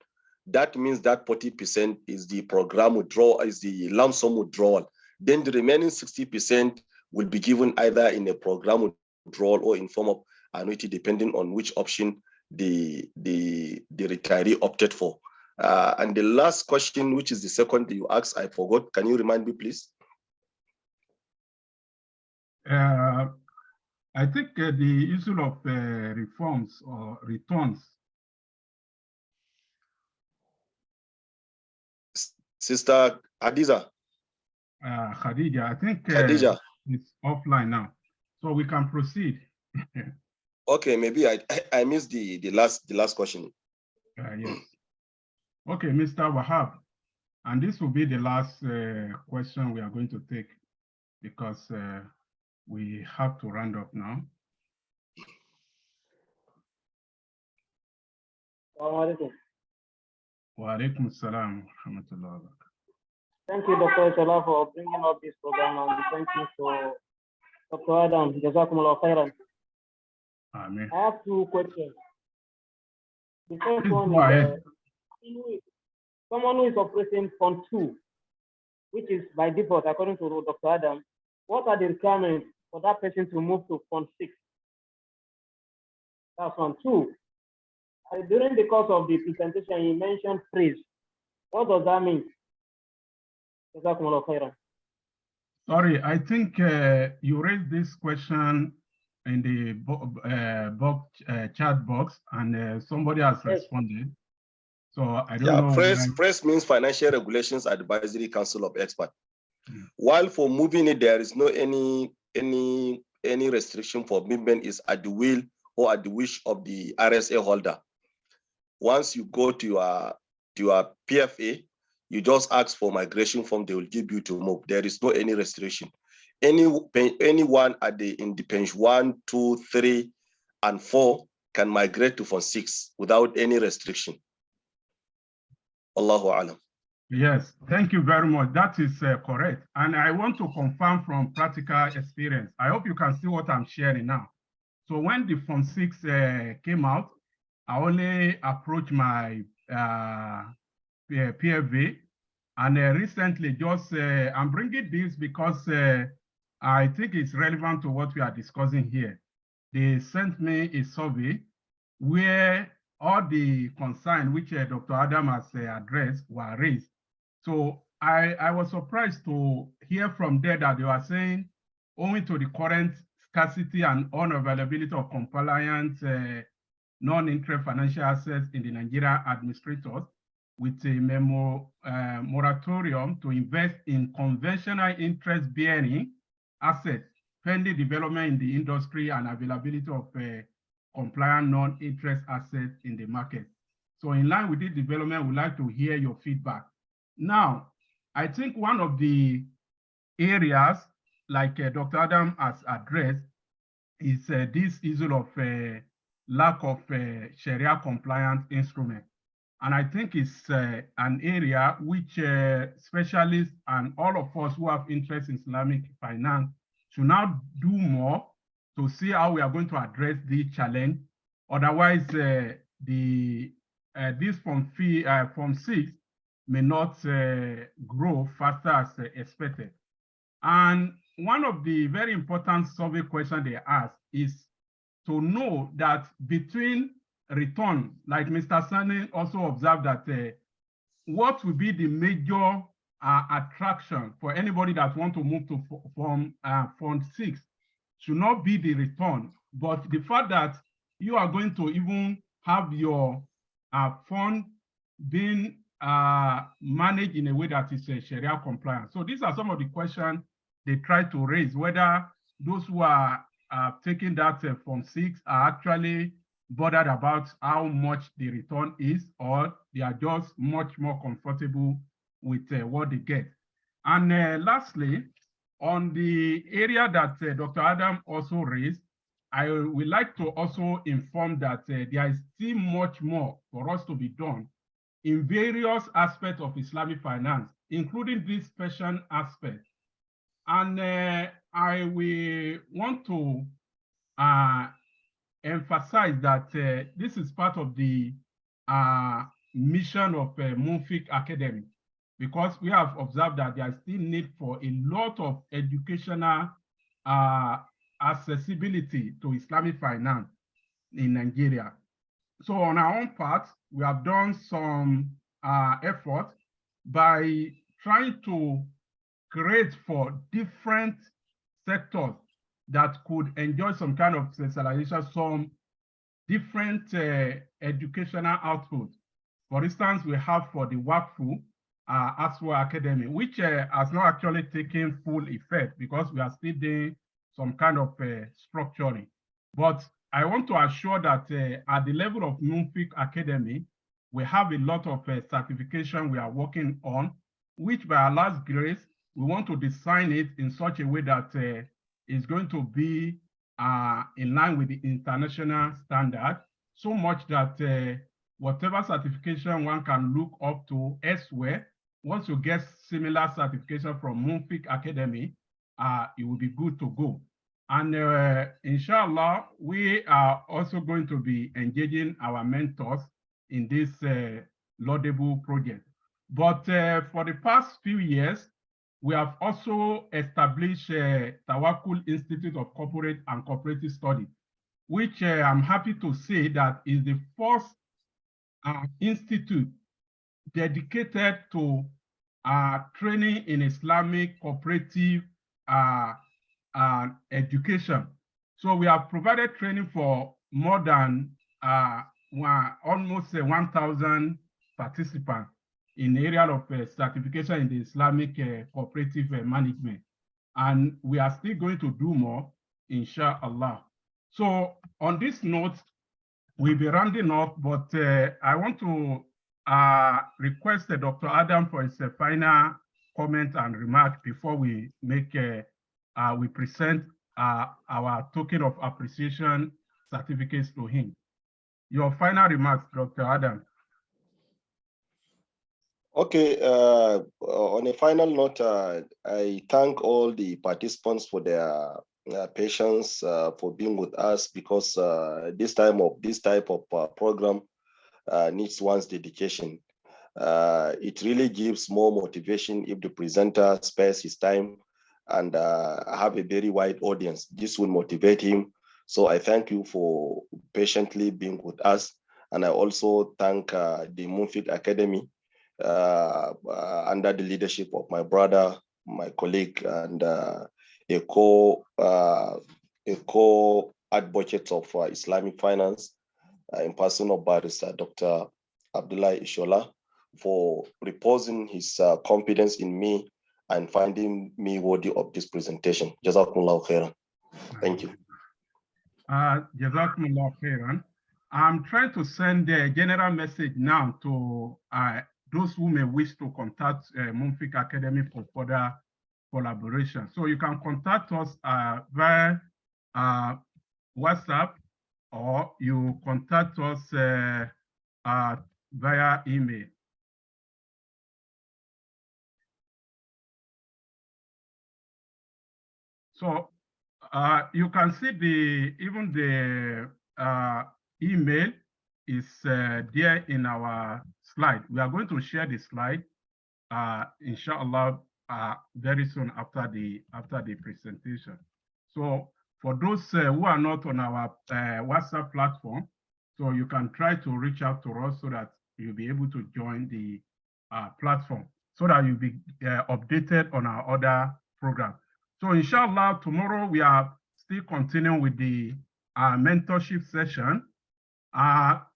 that means that 40% is the program withdrawal, is the lump sum withdrawal. Then the remaining 60% will be given either in a program withdrawal or in form of annuity, depending on which option the retiree opted for. And the last question, which is the second you asked, I forgot. Can you remind me, please? I think the issue of reforms or returns. Sister Hadiza. Khadija, I think Khadija. it's offline now, so we can proceed. Okay, maybe I missed the last question. Yes. Okay, Mr. Wahab, and this will be the last question we are going to take because we have to round up now. Wa alaikum assalam wa rahmatullah. Thank you, Dr. Shala, for bringing up this program, and thank you for Dr. Adam. Jazakumullah khairan. Amen. I have 2 questions. The first Please one go ahead. is someone who is operating Fund 2, which is by default, according to Dr. Adam, what are the requirements for that person to move to Fund 6? That's 1. 2. During the course of the presentation, you mentioned freeze. What does that mean? Sorry, I think you raised this question in the chat box, and somebody has responded. So I don't know. FRES means Financial Regulations Advisory Council of Experts. While for moving it, there is no any restriction for movement is at the will or at the wish of the RSA holder. Once you go to your PFA, you just ask for migration form, they will give you to move. There is no any restriction. Anyone in the pension 1, 2, 3, and 4 can migrate to Fund 6 without any restriction. Allahu Alam. Yes, thank you very much. That is correct. And I want to confirm from practical experience. I hope you can see what I'm sharing now. So when the Fund 6 came out, I only approached my PFA, and recently just, I'm bringing this because I think it's relevant to what we are discussing here. They sent me a survey where all the concerns which Dr. Adam has addressed were raised. So I was surprised to hear from there that they were saying, owing to the current scarcity and unavailability of compliant non-interest financial assets in the Nigerian administrators, with a moratorium to invest in conventional interest-bearing assets, pending development in the industry and availability of compliant non-interest assets in the market. So in line with this development, we'd like to hear your feedback. Now, I think one of the areas, like Dr. Adam has addressed, is this issue of lack of Sharia compliant instrument. And I think it's an area which specialists and all of us who have interest in Islamic finance should now do more to see how we are going to address the challenge. Otherwise, this Fund 6 may not grow faster as expected. And one of the very important survey questions they ask is to know that between return, like Mr. Sani also observed that what will be the major attraction for anybody that want to move to Fund 6 should not be the return, but the fact that you are going to even have your fund being managed in a way that is Sharia compliant? So these are some of the questions they try to raise, whether those who are taking that Form 6 are actually bothered about how much the return is, or they are just much more comfortable with what they get. And lastly, on the area that Dr. Adam also raised, I would like to also inform that there is still much more for us to be done in various aspects of Islamic finance, including this pension aspect. And I will want to emphasize that this is part of the mission of Munfiq Academy, because we have observed that there is still need for a lot of educational accessibility to Islamic finance in Nigeria. So on our own part, we have done some effort by trying to create for different sectors that could enjoy some kind of specialization, some different educational outputs. For instance, we have for the WAFU Aswa Academy, which has not actually taken full effect because we are still doing some kind of structuring. But I want to assure that at the level of Munfiq Academy, we have a lot of certification we are working on, which by Allah's grace, we want to design it in such a way that is going to be in line with the international standard, so much that whatever certification one can look up to elsewhere, once you get similar certification from Munfiq Academy, it will be good to go. And inshallah, we are also going to be engaging our mentors in this laudable project. But for the past few years, we have also established Tawakkul Institute of Corporate and Cooperative Studies, which I'm happy to say that is the first institute dedicated to training in Islamic cooperative education. So we have provided training for more than almost 1,000 participants in the area of certification in the Islamic cooperative management. And we are still going to do more, inshallah. So on this note, we'll be rounding up, but I want to request Dr. Adam for his final comment and remark before we make we present our token of appreciation certificates to him. Your final remarks, Dr. Adam. Okay, on a final note, I thank all the participants for their patience, for being with us, because this type of program needs one's dedication. It really gives more motivation if the presenter spares his time and have a very wide audience. This will motivate him. So I thank you for patiently being with us. And I also thank the Munfiq Academy under the leadership of my brother, my colleague, and a co-advocate of Islamic finance in person of Barrister Dr. Abdullah Ishola, for reposing his confidence in me and finding me worthy of this presentation. Jazakumullahu khairan. Thank you. Jazakumullahu khairan. I'm trying to send a general message now to those who may wish to contact Munfiq Academy for further collaboration. So you can contact us via WhatsApp, or you contact us via email. So you can see even the email is there in our slide. We are going to share the slide, inshallah, very soon after the presentation. So for those who are not on our WhatsApp platform, so you can try to reach out to us so that you'll be able to join the platform, so that you'll be updated on our other programs. So inshallah, tomorrow we are still continuing with the mentorship session.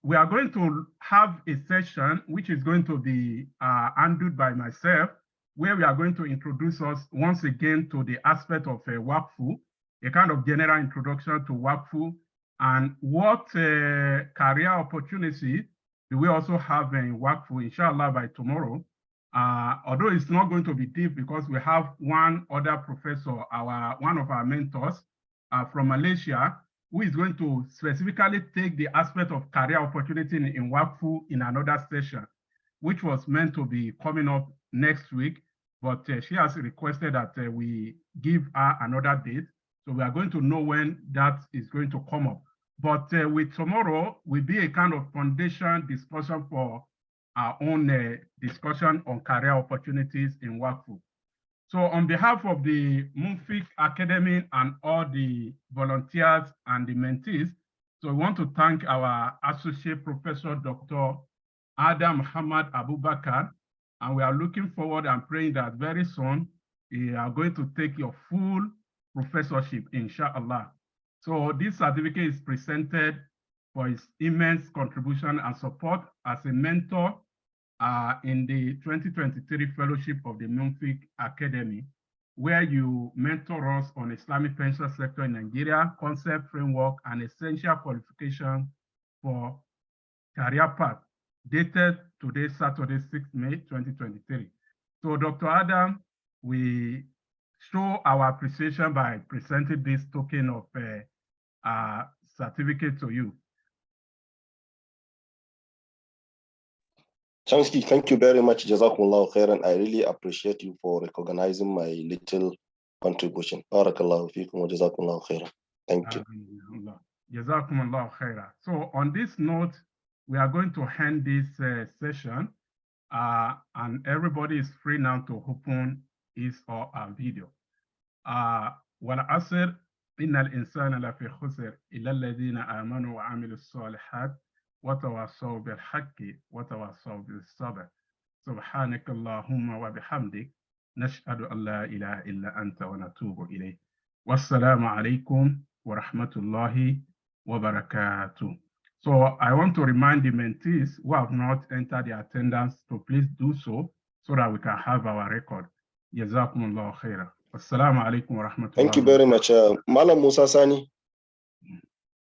We are going to have a session which is going to be handled by myself, where we are going to introduce us once again to the aspect of Wakfu, a kind of general introduction to Wakfu, and what career opportunities do we also have in Wakfu, inshallah, by tomorrow. Although it's not going to be deep because we have one other professor, one of our mentors from Malaysia, who is going to specifically take the aspect of career opportunity in Wakfu in another session, which was meant to be coming up next week, but she has requested that we give her another date. So we are going to know when that is going to come up. But with tomorrow will be a kind of foundation discussion for our own discussion on career opportunities in Wakfu. So on behalf of the Munfiq Academy and all the volunteers and the mentees, so we want to thank our Associate Professor, Dr. Adam Muhammad Abubakar, and we are looking forward and praying that very soon you are going to take your full professorship, inshallah. So this certificate is presented for his immense contribution and support as a mentor in the 2023 fellowship of the Munfiq Academy, where you mentor us on Islamic pension sector in Nigeria, concept, framework, and essential qualification for career path, dated today, Saturday, 6 May 2023. So Dr. Adam, we show our appreciation by presenting this token of certificate to you. Chansky, thank you very much. Jazakumullahu khairan. I really appreciate you for recognizing my little contribution. Barakallahu feekum wa jazakumullahu khairan. Thank you. Jazakumullahu khairan. So on this note, we are going to end this session, and everybody is free now to open his or her video. والعصر إن الإنسان لفي خسر إلا الذين آمنوا وعملوا الصالحات وتواصوا بالحق وتواصوا بالصبر سبحانك اللهم وبحمدك نشهد أن لا إله إلا أنت ونتوب إليك والسلام عليكم ورحمة الله وبركاته. So I want to remind the mentees who have not entered the attendance to please do so that we can have our record. Jazakumullahu khairan. Assalamu alaikum wa rahmatullahi. Thank you very much. Malam Musa Sani.